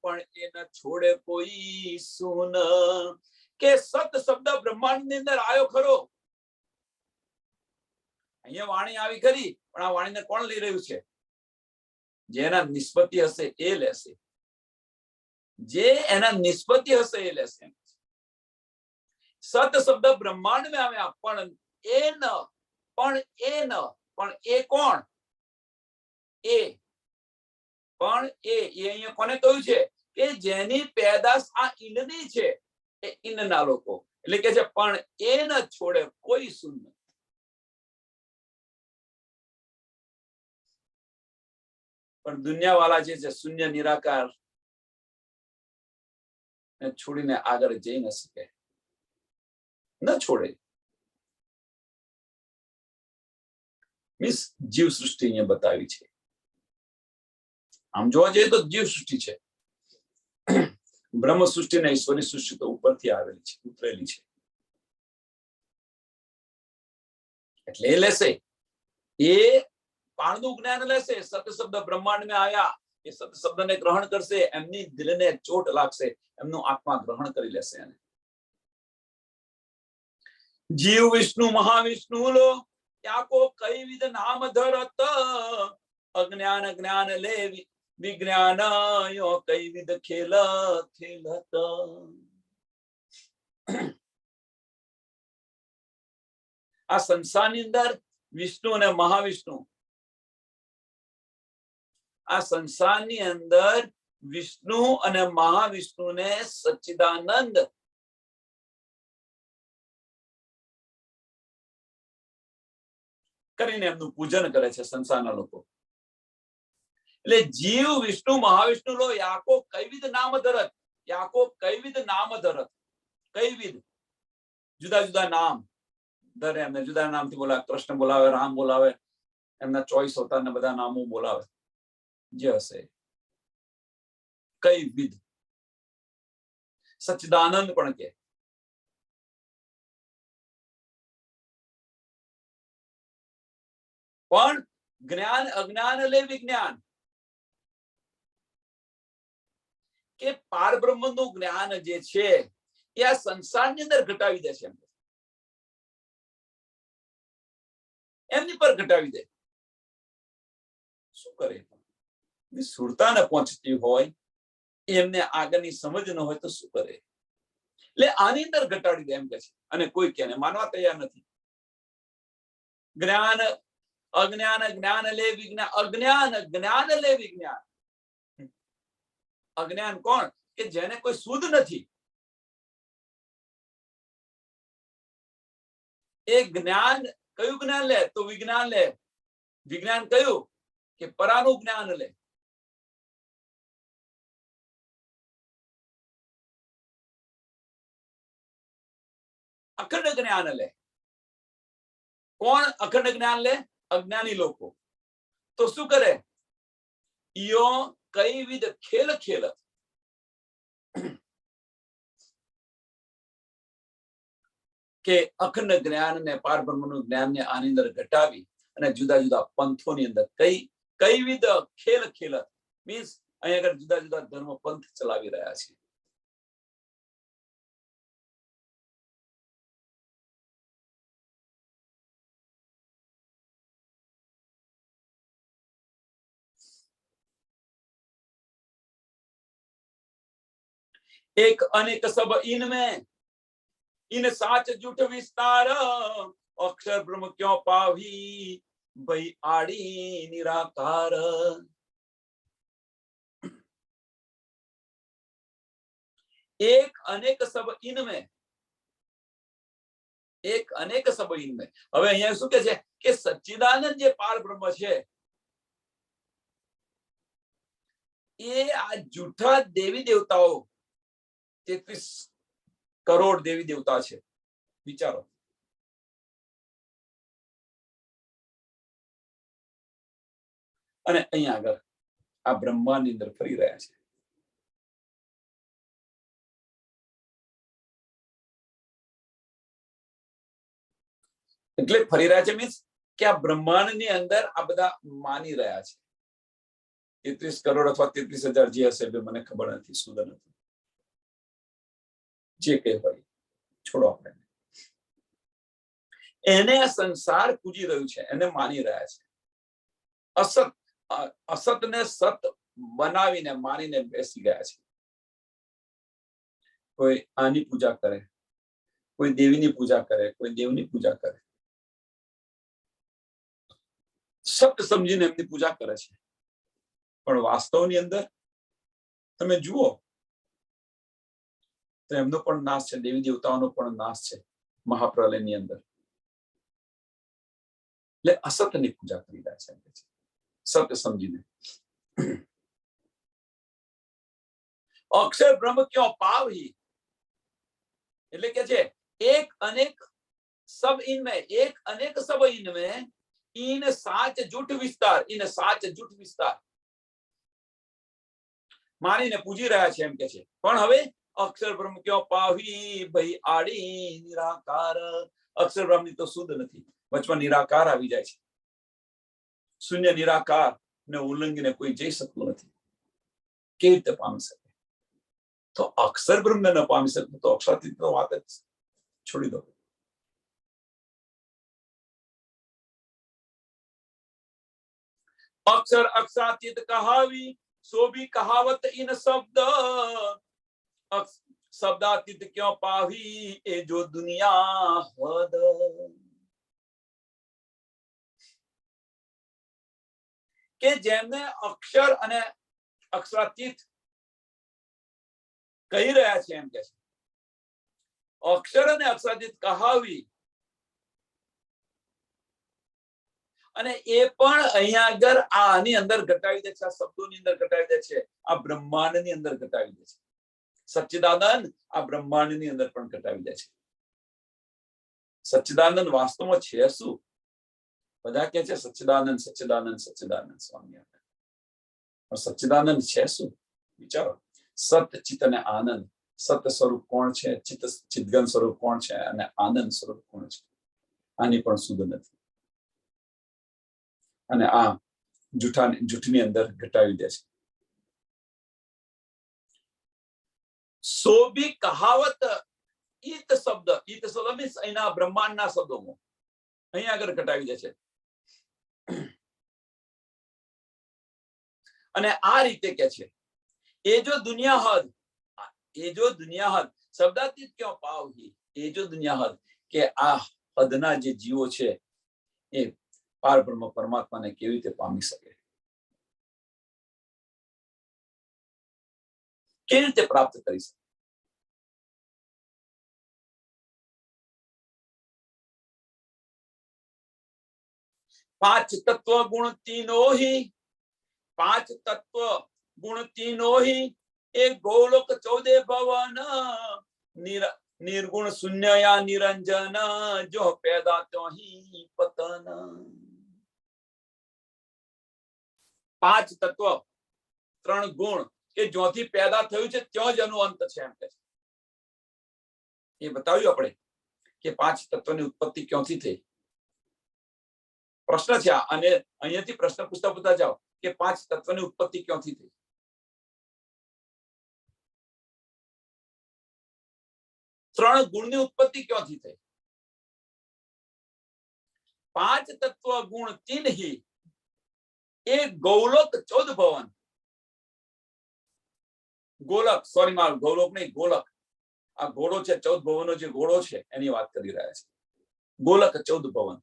પણ એ ન છોડે કોઈ સુન। કે સત શબ્દ બ્રહ્માંડ ની અંદર આવ્યો ખરો, અહીંયા વાણી આવી ખરી, પણ આ વાણીને કોણ લઈ રહ્યું છે? જેના નિસ્બતી હશે એ લેશે, જે એના નિસ્બતી હશે એ લેશે। સત શબ્દ બ્રહ્માંડ में આવ્યા પણ એ ન, પણ એ કોણ? એ પણ એ અહીંયા કોને કહ્યું છે? કે જેની પેદાશ આ ઈંડની છે, એ ઈંડના લોકો, એટલે કે છે પણ એ ન છોડે કોઈ શૂન્ય। પણ દુનિયાવાળા જે છે શૂન્ય નિરાકાર ને છોડીને આગળ જઈ ન શકે, ન છોડે। મીન્સ જીવ સૃષ્ટિ અહીંયા બતાવી છે। આમ જોવા જઈએ તો જીવ સૃષ્ટિ છે, બ્રહ્મ સૃષ્ટિ ને ઈશ્વરી સૃષ્ટિ તો ઉપરથી આવેલી છે, ઉતરેલી છે. એટલે એ લેશે, એ પાણનું જ્ઞાન લેશે. સત શબ્દ બ્રહ્માંડ में आया, એ સત શબ્દને ગ્રહણ કરશે, એમની દિલને ચોટ લાગશે, એમનું આત્મા ગ્રહણ કરી લેશે. એને જીવ વિષ્ણુ મહાવિષ્ણુ લો યાકો કઈ વિધ નામ ધરત, અજ્ઞાન જ્ઞાન લે વિજ્ઞાન યો કઈ વિધ ખેલ ખેલત. આ સંસારની અંદર વિષ્ણુ અને મહાવિષ્ણુ, આ સંસારની અંદર વિષ્ણુ અને મહાવિષ્ણુને સચ્ચિદાનંદ કરીને એમનું પૂજન કરે છે સંસારના લોકો. એટલે જીવ વિષ્ણુ મહાવિષ્ણુ લો યાકો કૈવિધ નામ ધરત. યાકો કૈવિધ નામ ધરત, કૈવિધ જુદા જુદા નામ ધરે, એમને જુદા નામથી બોલાવે. કૃષ્ણ બોલાવે, રામ બોલાવે, એમના ચોઈસ હોતા ને બધા નામો બોલાવે જે હશે. કૈવિધ સચ્ચિદાનંદ પણ કે. પણ જ્ઞાન અજ્ઞાન લે વિજ્ઞાન, કે પારબ્રહ્મ નું જ્ઞાન જે છે એ આ સંસારની અંદર ઘટાવી દે છે, એમની પર ઘટાવી દે. શું કરે? સુરતા ને પહોંચતી હોય, એમને આગળની સમજ ન હોય તો શું કરે? એટલે આની અંદર ઘટાડી દે એમ કે છે. અને કોઈ કે માનવા તૈયાર નથી. જ્ઞાન અજ્ઞાન જ્ઞાન લે વિજ્ઞાન, અજ્ઞાન જ્ઞાન લે વિજ્ઞાન. અજ્ઞાન કોણ? કે જેને કોઈ શુદ્ધ નથી. એ જ્ઞાન કયું જ્ઞાન લે? તો વિજ્ઞાન લે. વિજ્ઞાન કયું? કે પરાનું જ્ઞાન લે. અખંડ જ્ઞાન લે. કોણ અખંડ જ્ઞાન લે? અજ્ઞાની લોકો. તો શું કરે? યો કઈ વિધ ખેલ ખેલ, કે અખંડ જ્ઞાન ને પારબ્રહ્મનું જ્ઞાન ને આની અંદર ઘટાવી અને જુદા જુદા પંથોની અંદર કઈ વિધ ખેલ ખેલ, મીન્સ અહીંયા આગળ જુદા જુદા ધર્મ પંથ ચલાવી રહ્યા છે. एक अनेक सब इनमें, इन साच जुट विस्तार, अक्षर ब्रह्म क्यों पावी भई आड़ी निराकार. एक अनेक सब इनमें, एक अनेक सब इनमें. હવે અહીંયા શું કે છે કે સચ્ચિદાનંદ જે પાર બ્રહ્મ છે એ આ જૂઠા દેવી દેવતાઓ 33 કરોડ દેવી દેવતા છે. વિચારો. અને અહીંયા આગળ આ બ્રહ્માંડની અંદર ફરી રહ્યા છે. એટલે ફરી રહ્યા છે મીન્સ કે આ બ્રહ્માંડની અંદર આ બધા માની રહ્યા છે. 33 કરોડ અથવા 33,000 જે હશે મને ખબર નથી, સુધર નથી, જે કઈ હોય છોડો. આપણે એને આ સંસાર પૂજી રહ્યું છે, એને માની રહ્યા છે. અસતને સત બનાવીને માનીને બેસી ગયા છે. કોઈ આની પૂજા કરે, કોઈ દેવીની પૂજા કરે, કોઈ દેવની પૂજા કરે. સત સમજીને એમની પૂજા કરે છે. પણ વાસ્તવની અંદર તમે જુઓ તો એમનો પણ નાશ છે, દેવી દેવતાઓનો પણ નાશ છે મહાપ્રલયની અંદર. એટલે અસતની પૂજા કરી રહ્યા છે, સત્ય સમજીને. અક્ષર બ્રહ્મ ક્यों पावी, એટલે કે છે એક અનેક સબ ઇનમેं, એક અનેક સબ ઇનमें, इन साच जुट विस्तार, इन साच जुट विस्तार. માનીને પૂજી રહ્યા છે એમ કે છે. પણ હવે અક્ષર બ્રહ્મ ક્યાં પાવી ભાઈ આડી નિરાકાર. અક્ષર બ્રહ્મની તો શુદ્ધ નથી, વચમાં નિરાકાર આવી જાય છે. શૂન્ય નિરાકાર ને ઉલ્લંઘીને કોઈ જઈ શકતું નથી. કેવી રીતે પામી શકે? તો અક્ષર બ્રહ્મ ન પામી શકે તો અક્ષરાતીત તો વાત જ છોડી દો. अक्षर अक्षरातीत कहावी सो भी कहावत इन शब्द. शब्दातीत क्यों पावी ए जो दुनिया हद. કે જેમને અક્ષર અને અક્ષરાતીત કહી રહ્યા છે એમ કે છે, અક્ષર અને અક્ષરાતીત કહાવી, અને એ પણ અહીંયા આગળ આની અંદર ઘટાવી દે છે, આ શબ્દોની અંદર ઘટાવી દે છે, આ બ્રહ્માંડની અંદર ઘટાવી દે છે. સચ્ચિદાનંદ આ બ્રહ્માંડની અંદર પણ ઘટાવી દે છે. સચ્ચિદાનંદ વાસ્તવમાં છે શું? બધા કહે છે સચ્ચિદાનંદ સચ્ચિદાનંદ સચ્ચિદાનંદ સ્વામી. સચ્ચિદાનંદ છે શું? વિચારો. સત, ચિત અને આનંદ. સત સ્વરૂપ કોણ છે? ચિત ચિદગન સ્વરૂપ કોણ છે? અને આનંદ સ્વરૂપ કોણ છે? આની પણ શુદ્ધ નથી. અને આ જૂઠની અંદર ઘટાવી દે છે. સો બી કહાવત ઈત શબ્દ, ઈત શબ્દ મીન્સ અહીંના બ્રહ્માંડના શબ્દોમાં અહીંયા આગળ ઘટાવી દે છે. અને આ રીતે કે છે એ જો દુનિયા હદ, એ જો દુનિયા હદ શબ્દાતીત ક્યાં પાવહી, એ જો દુનિયા હદ કે આ હદના જે જીવો છે એ પાર બ્રહ્મ પરમાત્માને કેવી રીતે પામી શકે, કેવી રીતે પ્રાપ્ત કરી શકે? પાંચ તત્વ ગુણ તીનો ही, પાંચ તત્વ ગુણ તીનો ही, एक गोलोक 14 भवन, निर्गुण शून्य या निरंजन, जो पैदा त्यों ही पतन. પાંચ તત્વ, ત્રણ ગુણ કે જ્યોથી પેદા થયું છે ત્યાં જ એનો અંત છે એમ કે છે. એ બતાવ્યું આપણે કે પાંચ તત્વની ઉત્પત્તિ ક્યાંથી થઈ. પ્રશ્ન છે અને અહીંયાથી પ્રશ્ન પૂછતા જાઓ કે પાંચ તત્વની ઉત્પત્તિ ક્યાંથી થઈ. ત્રણ ગુણની ઉત્પત્તિ ક્યાંથી થઈ. પાંચ તત્વ ગુણ તીન ही, एक गोलोक 14 भवन. ગોલક, સોરી મારું ગૌલોક નહીં, ગોલક. આ ઘોડો છે, 14 ભવનનો જે ઘોડો છે એની વાત કરી રહ્યા છે. ગોલક 14 ભવન.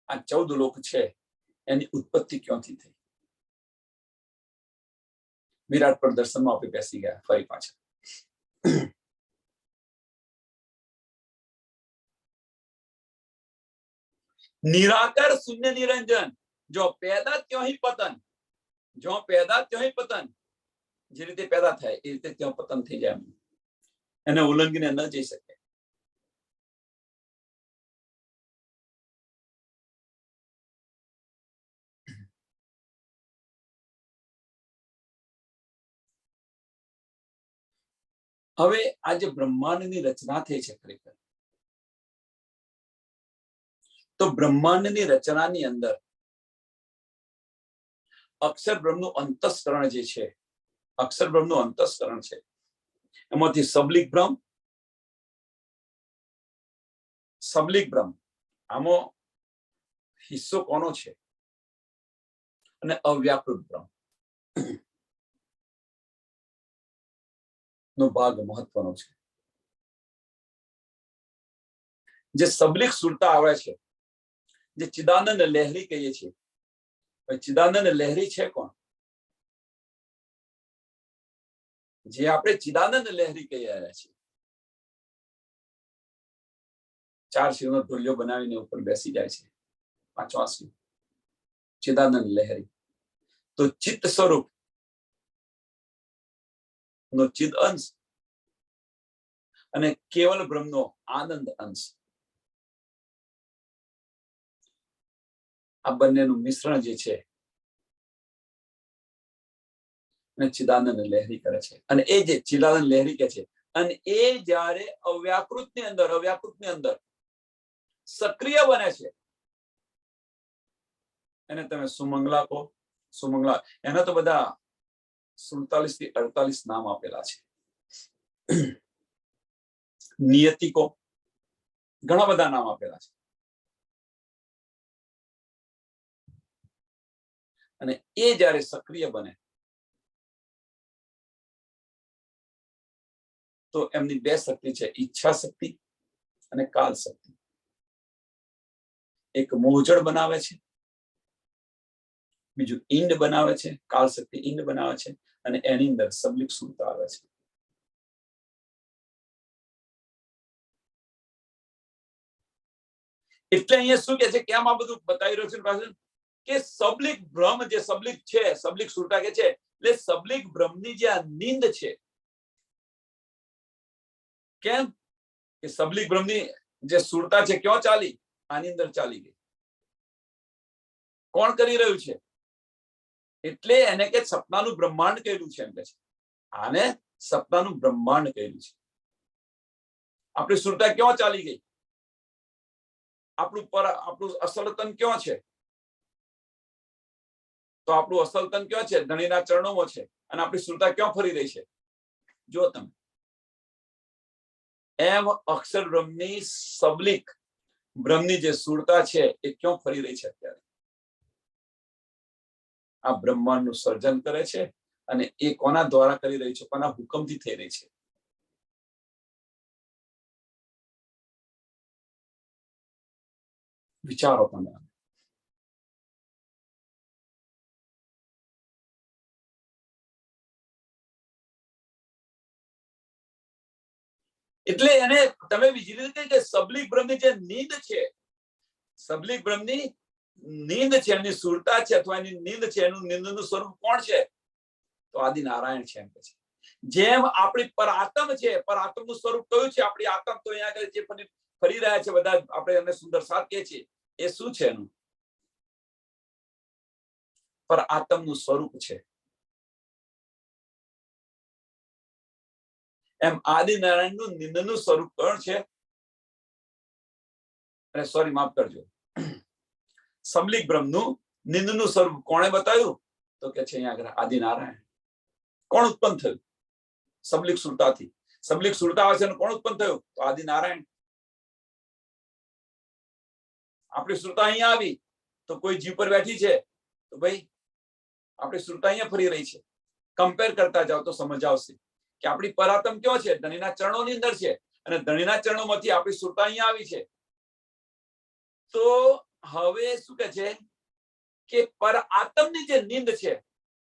આ 14 લોક છે એની ઉત્પત્તિ ક્યાંથી થઈ. વિરાટ પ્રદર્શનમાં આપણે બેસી ગયા ફરી પાછા. निराकर शून्य निरंजन, जो पैदा त्यों ही पतन, जो पैदा त्यों ही पतन. જે રીતે પેદા થાય એ રીતે ત્યાં પતન થઈ જાય, એને ઉલ્લંઘીને ન જઈ શકે. હવે આ જે બ્રહ્માંડની રચના થઈ છે ખરેખર, તો બ્રહ્માંડની રચનાની અંદર અક્ષર બ્રહ્મનું અંતસ્કરણ જે છે, અક્ષર બ્રહ્મનું અંતસ્કરણ છે, એમાંથી સબલિક બ્રહ્મ, સબલિક બ્રહ્મ આમાં હિસ્સો કોનો છે, અને અવ્યાકૃત બ્રહ્મ નો ભાગ મહત્વનો છે. જે સબલિક સુરતા આવે છે, જે ચિદાનંદ લહેરી કહીએ છીએ, ચિદાનંદ લહેરી છે કોણ? જે આપણે ચિદાનંદ લહેરી કહી રહ્યા છીએ, 4 શિવનો ઢોલિયો બનાવીને ઉપર બેસી જાય છે, 5વા શિવ ચિદાનંદ લહેરી. તો ચિત્ત સ્વરૂપ નો ચિદ અંશ અને કેવલ બ્રહ્મનો આનંદ અંશ, આ બંનેનું મિશ્રણ જે છે અને ચિદાનંદ લહેરી કરે છે. અને એ જે ચિદાનંદ લહેરી કે છે, અને એ જ્યારે અવ્યાકૃતની અંદર સક્રિય બને છે, એને તમે સુમંગલા કહો. સુમંગલા, એના તો બધા 47 થી 48 નામ આપેલા છે. નિયતિકો, ઘણા બધા નામ આપેલા છે. અને એ જ્યારે સક્રિય બને તો એમની બે શક્તિ છે, ઈચ્છા શક્તિ અને કાલ શક્તિ. એક મોજડ બનાવે છે, બીજું ઈંડ બનાવે છે. કાલ શક્તિ ઈંડ બનાવે છે અને એની અંદર સબલિક સુરતા આવે છે. એટલે અહીંયા શું કે છે, કેમ આ બધું બતાવી રહ્યો છે પાછળ, કે સબલિક બ્રહ્મ જે સબલિક છે, સબલિક સુરતા કે છે, એટલે સબલિક બ્રહ્મની જે આ નીંદ છે, કેમ કે સબલિક બ્રહ્મની જે સુરતા છે ક્યાં ચાલી? આની અંદર ચાલી ગઈ. કોણ કરી રહ્યું છે? એટલે એને કે સપનાનું બ્રહ્માંડ કહ્યું છે. એમ કે છે આને સપનાનું બ્રહ્માંડ કહ્યું છે. આપણી સુરતા ક્યાં ચાલી ગઈ? આપણું અસલ તન ક્યાં છે? તો આપણું અસલ તન ક્યાં છે? ધણીના ચરણોમાં છે. અને આપણી સુરતા ક્યાં ફરી રહી છે? જો તમે એમ અક્ષર બ્રહ્મની સબલિક બ્રહ્મની જે સુરતા છે એ ક્યાં ફરી રહી છે અત્યારે? આ બ્રહ્માંડનું સર્જન કરે છે. અને એ કોના દ્વારા કરી રહી છે? કોના હુકમથી થઈ રહી છે? વિચારો તમે. એટલે એને તમે બીજી રીતે કે સબલિક બ્રહ્મની જે નીંદ છે, સબલિક બ્રહ્મની નીંદ છે, એની સુરતા છે અથવા એની નીંદ છે, એનું નીંદનું સ્વરૂપ કોણ છે? તો આદિ નારાયણ છે. એમ કે છે જેમ આપણી પર આત્મ છે, પર આત્મનું સ્વરૂપ કયું છે? આપણી આત્મ તો અહીંયા આગળ જે ફરી રહ્યા છે બધા, આપણે એને સુંદર સાથ કહે છે, એ શું છે? એનું પર આત્મનું સ્વરૂપ છે. એમ આદિનારાયણનું નિંદનું સ્વરૂપ કોણ છે? અને સોરી, માફ કરજો, સબલિક બ્રહ્મનું નિંદનું સ્વરૂપ કોણે બતાવ્યું? તો કે છે અહીંયા આગળ આદિનારાયણ. કોણ ઉત્પન્ન થયું? સબલિક સુરતાથી. સબલિક સુરતા આવે છે, કોણ ઉત્પન્ન થયું? તો આદિનારાયણ. આપણી સુરતા અહીંયા આવી તો કોઈ જીવ પર બેઠી છે તો ભાઈ આપણી સુરતા અહીંયા ફરી રહી છે. કમ્પેર કરતા જાઓ તો સમજ આવશે કે આપણી પરાતમ ક્યાં છે? ધણીના ચરણોની અંદર છે. અને ધણીના ચરણોમાંથી આપણી સુરતા અહીંયા આવી છે. તો હવે શું કે છે કે પર આત્મની જે નીંદ છે,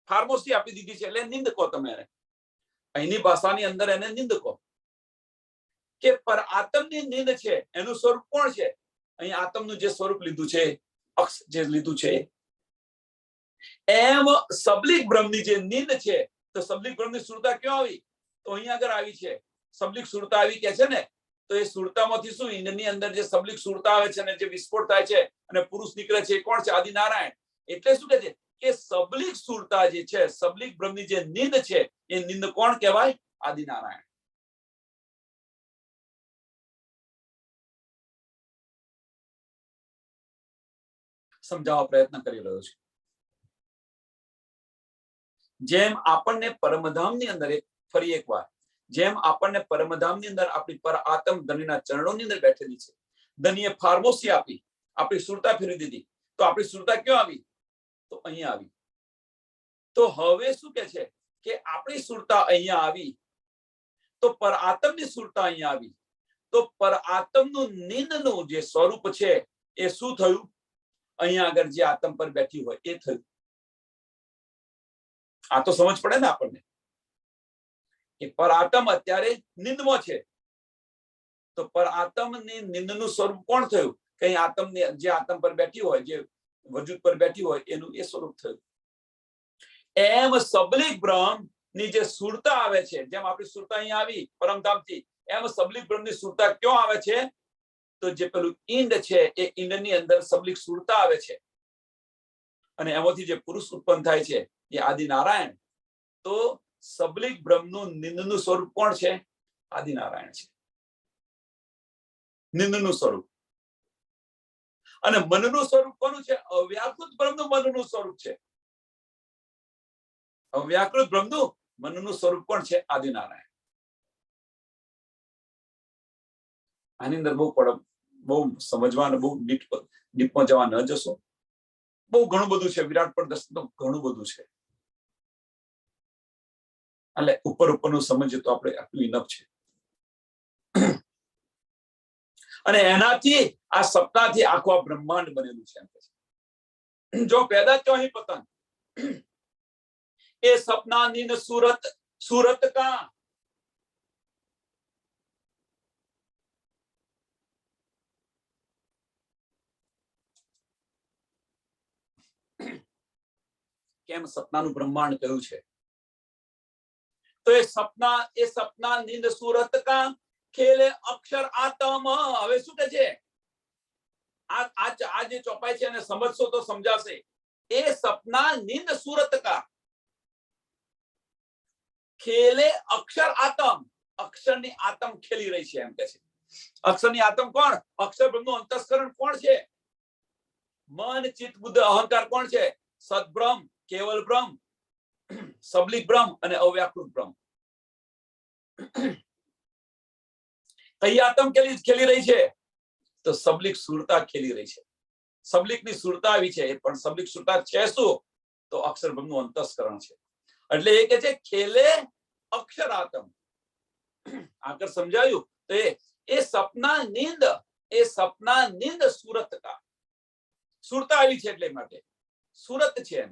ફાર્મોસી આપી દીધી છે, એટલે નીંદ કહો તમે એને. અહીંની ભાષાની અંદર એને નીંદ કહો. કે પર આત્મની નીંદ છે, એનું સ્વરૂપ કોણ છે? અહીં આત્મનું જે સ્વરૂપ લીધું છે, અક્ષ જે લીધું છે, એમ સબલિક બ્રહ્મની જે નીંદ છે, તો સબલિક બ્રહ્મની સુરતા ક્યાં આવી? તો અહીં આગળ આવી છે. સબલિક સુરતા આવી કે છે ને, તો એ સુરતામાંથી શું ઈંડની અંદર જે સબલિક સુરતા આવે છે અને જે વિસ્ફોટ થાય છે અને પુરુષ નીકળે છે, એ કોણ છે? આદિનારાયણ. એટલે શું કહે છે કે સબલિક સુરતા જે છે, સબલિક બ્રહ્મની જે નીંદ છે, એ નીંદ કોણ કહેવાય? આદિનારાયણ. સમજાવવા પ્રયત્ન કરી રહ્યો છું. જેમ આપણને પરમધામની અંદર ફરી એકવાર, જેમ આપણને પરમધામની અંદર આપણી પર આત્મ ધણીના ચરણોની અંદર બેઠેલી છે, ધણીએ ફાર્મોસી આપી, આપણી સુરતા ફેરવી દીધી, તો આપણી સુરતા ક્યાં આવી? તો અહીંયા આવી. તો હવે શું કે છે કે આપણી સુરતા અહીંયા આવી, તો પર આત્મની સુરતા અહીંયા આવી, તો પર આત્મનું નીંદનું જે સ્વરૂપ છે એ શું થયું? અહીંયા આગળ જે આત્મ પર બેઠી હોય એ થયું. આ તો સમજ પડે ને આપણને કે પર આત્મ અત્યારે નિંદમાં છે, તો પર આત્મની નિંદનું સ્વરૂપ કોણ થયું? કઈ આત્મને જે આત્મ પર બેઠી હોય, જે વજૂદ પર બેઠી હોય, એનું એ સ્વરૂપ થયું. એમ સબલિક બ્રહ્મ ની જે સુરતા આવે છે, જેમ આપણી સુરતા અહીંયા આવી પરમધામથી, એમ સબલિક બ્રહ્મની સુરતા ક્યાં આવે છે? તો જે પેલું ઈંડ છે, એ ઈંડની અંદર સબલિક સુરતા આવે છે. અને એમાંથી જે પુરુષ ઉત્પન્ન થાય છે એ આદિનારાયણ. તો સબલિક બ્રહ્મનું નિંદનું સ્વરૂપ કોણ છે? આદિનારાયણ છે, નિંદનું સ્વરૂપ. અને મનનું સ્વરૂપ કોનું છે? અવ્યાકૃત બ્રહ્મનું મનનું સ્વરૂપ છે. અવ્યાકૃત બ્રહ્મનું મનનું સ્વરૂપ કોણ છે? આદિનારાયણ. આની અંદર બહુ સમજવાનું, બહુ ડીપમાં જવા ન જશો. બહુ ઘણું બધું છે. વિરાટ પર દર્શન ઘણું બધું છે. એટલે ઉપરનું સમજીએ તો આપણે આટલું ઇનફ છે. અને એનાથી આ સપનાથી આખું આ બ્રહ્માંડ બનેલું છે. જો પેદા ક્યો અહીં પતંગ, એ સપના નીંદ सूरत सूरत का કેમ સપનાનું બ્રહ્માંડ કયું છે? તો એ સપના નીંદ सूरत का ખેલે અક્ષર આતમ. હવે શું કહે છે? આ જે ચોપાઈ છે એને સમજશો તો સમજાશે. એ સપના નીંદ सूरत का ખેલે અક્ષર આતમ. અક્ષરની આતમ ખેલી રહી છે એમ કે છે. અક્ષરની આતમ કોણ? અક્ષર બ્રહ્મનું અંતસ્કરણ કોણ છે? મન, ચિત્ત, બુદ્ધ, અહંકાર કોણ છે? સદબ્રહ્મ, કેવલ બ્રહ્મ, સબલિક બ્રહ્મ અને અવ્યાકૃત બ્રહ્મ. કઈ આતમ ખેલી રહી છે? તો સબલિક સુરતા ખેલી રહી છે. સબલિકની સુરતા આવી છે, પણ સબલિક સુરતા છે શું? તો અક્ષર બ્રહ્મનું અંતસ્કરણ છે. એટલે એ કે છે ખેલે અક્ષર આતમ. આગળ સમજાયું. તો એ સપના નીંદ सूरत का. સુરતા આવી છે એટલે માટે સુરત છે એમ.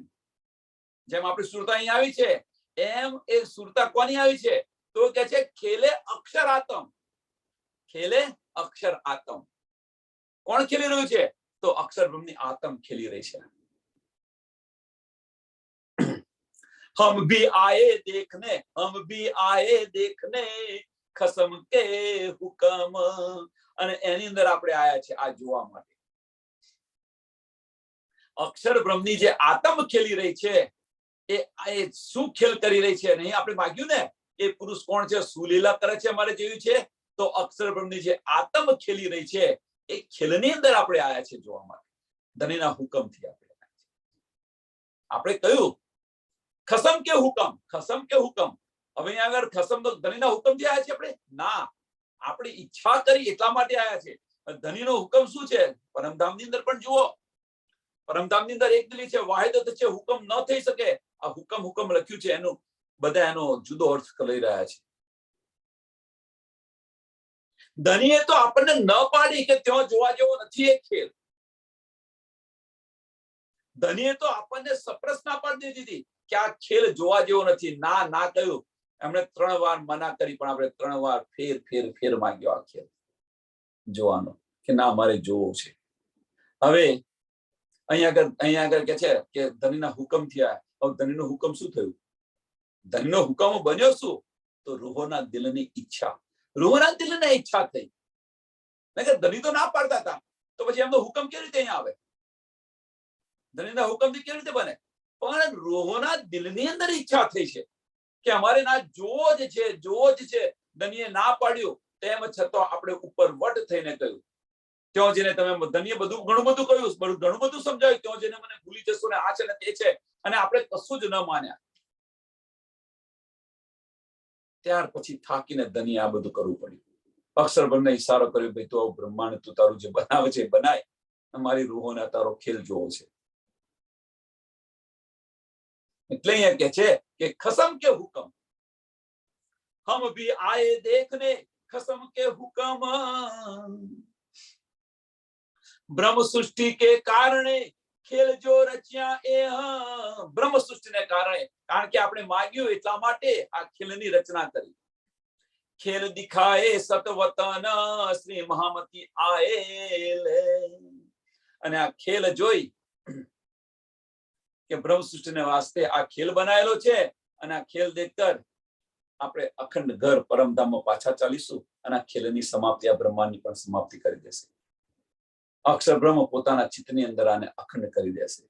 જેમ આપણી સુરતા અહીં આવી છે એમ એ સુરતા કોની આવી છે? તો કે છે ખેલે અક્ષર આતમ. ખેલે અક્ષર આતમ. કોણ ખેલી રહ્યું છે? તો અક્ષર બ્રહ્મની આતમ ખેલી રહી છે. हम भी आए देखने खसम के हुकम. અને એની અંદર આપણે આયા છે આ જોવા માટે. અક્ષર બ્રહ્મની જે આતમ ખેલી રહી છે એ શું ખેલ કરી રહી છે? નહીં આપણે માગ્યું ને એ પુરુષ કોણ છે? સુલીલા કરે છે અમારે જોયું છે. તો અક્ષર બ્રહ્મની જે આતમ ખેલી રહી છે એ ખેલની અંદર આપણે આયા છે જોવા માટે. ધણીના હુકમથી આપણે કહ્યું ખસમ કે હુકમ. ખસમ કે હુકમ. હવે અહીંયા આગળ ખસમ તો ધણીના હુકમથી આયા છે આપણે? ના, આપણી ઈચ્છા કરી એટલા માટે આયા છે. ધણીનો હુકમ શું છે? પરમધામની અંદર પણ જુઓ. પરમધામની અંદર એક દિલી છે, વાહિદત છે, હુકમ ન થઈ શકે. આ હુકમ લખ્યું છે એનું બધા એનો જુદો અર્થ લઈ રહ્યા છે. ધણીએ તો આપણને ન પાડી કે ત્યાં જોવા જેવો નથી એ ખેલ. ધણીએ તો આપણને સપ્રસ ના પાડી દીધી કે આ ખેલ જોવા જેવો નથી. ના કહ્યું. એમણે 3 વાર મના કરી, પણ આપણે 3 વાર ફેર માંગ્યો આ ખેલ જોવાનો કે ના મારે જોવો છે. હવે અહીંયા આગળ કે છે કે ધણીના હુકમ થયા. હવે ધણીનો હુકમ શું થયું? ધણીનો હુકમ બન્યો શું? તો રૂહોના દિલની ઈચ્છા. રૂહોના દિલની ઈચ્છા થઈ. ધણી તો ના પાડતા હતા, તો પછી એમનો હુકમ કેવી રીતે અહીંયા આવે? ધણીના હુકમથી કેવી રીતે બને? પણ રૂહોના દિલની અંદર ઈચ્છા થઈ છે કે અમારે ના જોવો જ છે. ધણીએ ના પાડ્યું, તેમ છતાં આપણે ઉપર વટ થઈને કહ્યું. ત્યાં જઈને તમે ધણીએ ઘણું બધું કહ્યું, ઘણું બધું સમજાવ્યું. ત્યાં જઈને મને ભૂલી જશો ને આ છે ને તે છે, અને આપણે કશું જ ન માન્યા. ત્યાર પછી થાકીને ધણીએ આ બધું કરવું પડ્યું. અક્ષર બ્રહ્મને ઈશારો કર્યો, ભાઈ તું આવું બ્રહ્માંડ તું તારું જે બનાવે છે બનાય, અમારી રૂહોને તારો ખેલ જોવો છે. એટલે અહીંયા કે છે કે ખસમ કે હુકમ. હમ ભી આએ દેખને ખસમ કે હુકમ. બ્રહ્મ સૃષ્ટિ કે કારણે ખેલ જો રચ્યા એ બ્રહ્મ સૃષ્ટિને કારણે, કારણ કે આપણે માગ્યું એટલા માટે આ ખેલની રચના કરી. ખેલ દિખાએ સતવતન શ્રી મહામતી આયેલે. અને આ ખેલ જોઈ કે બ્રહ્મ સૃષ્ટિને વાસ્તે આ ખેલ બનાવેલો છે, અને આ ખેલ દેખકર આપણે અખંડ ઘર પરમધામમાં પાછા ચાલીશું, અને આ ખેલની સમાપ્તિ આ બ્રહ્માંડની પણ સમાપ્તિ કરી દેશે. અક્ષર બ્રહ્મ પોતાના ચિત્તની અંદર આને અખંડ કરી દેશે.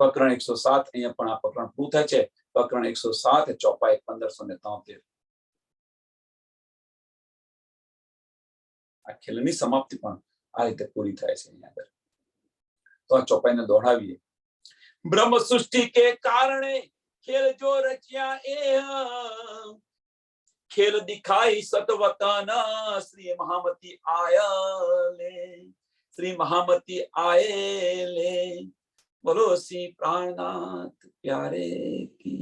પ્રકરણ 107 અહીંયા પણ આ પ્રકરણ પૂરું થાય છે. પ્રકરણ 107 ચોપાઈ 1573. આ ખેલની સમાપ્તિ પણ આ રીતે પૂરી થાય છે અહીંયા આગળ. તો આ ચોપાઈને દોહરાવીએ. બ્રહ્મ સૃષ્ટિ કે કારણે ખેલ જો રચ્યા એ ખેલ દિખાઈ સતવતના શ્રી મહામતી આયલે શ્રી મહામતી આયલે બોલો શ્રી પ્રાણનાથ પ્યારે કી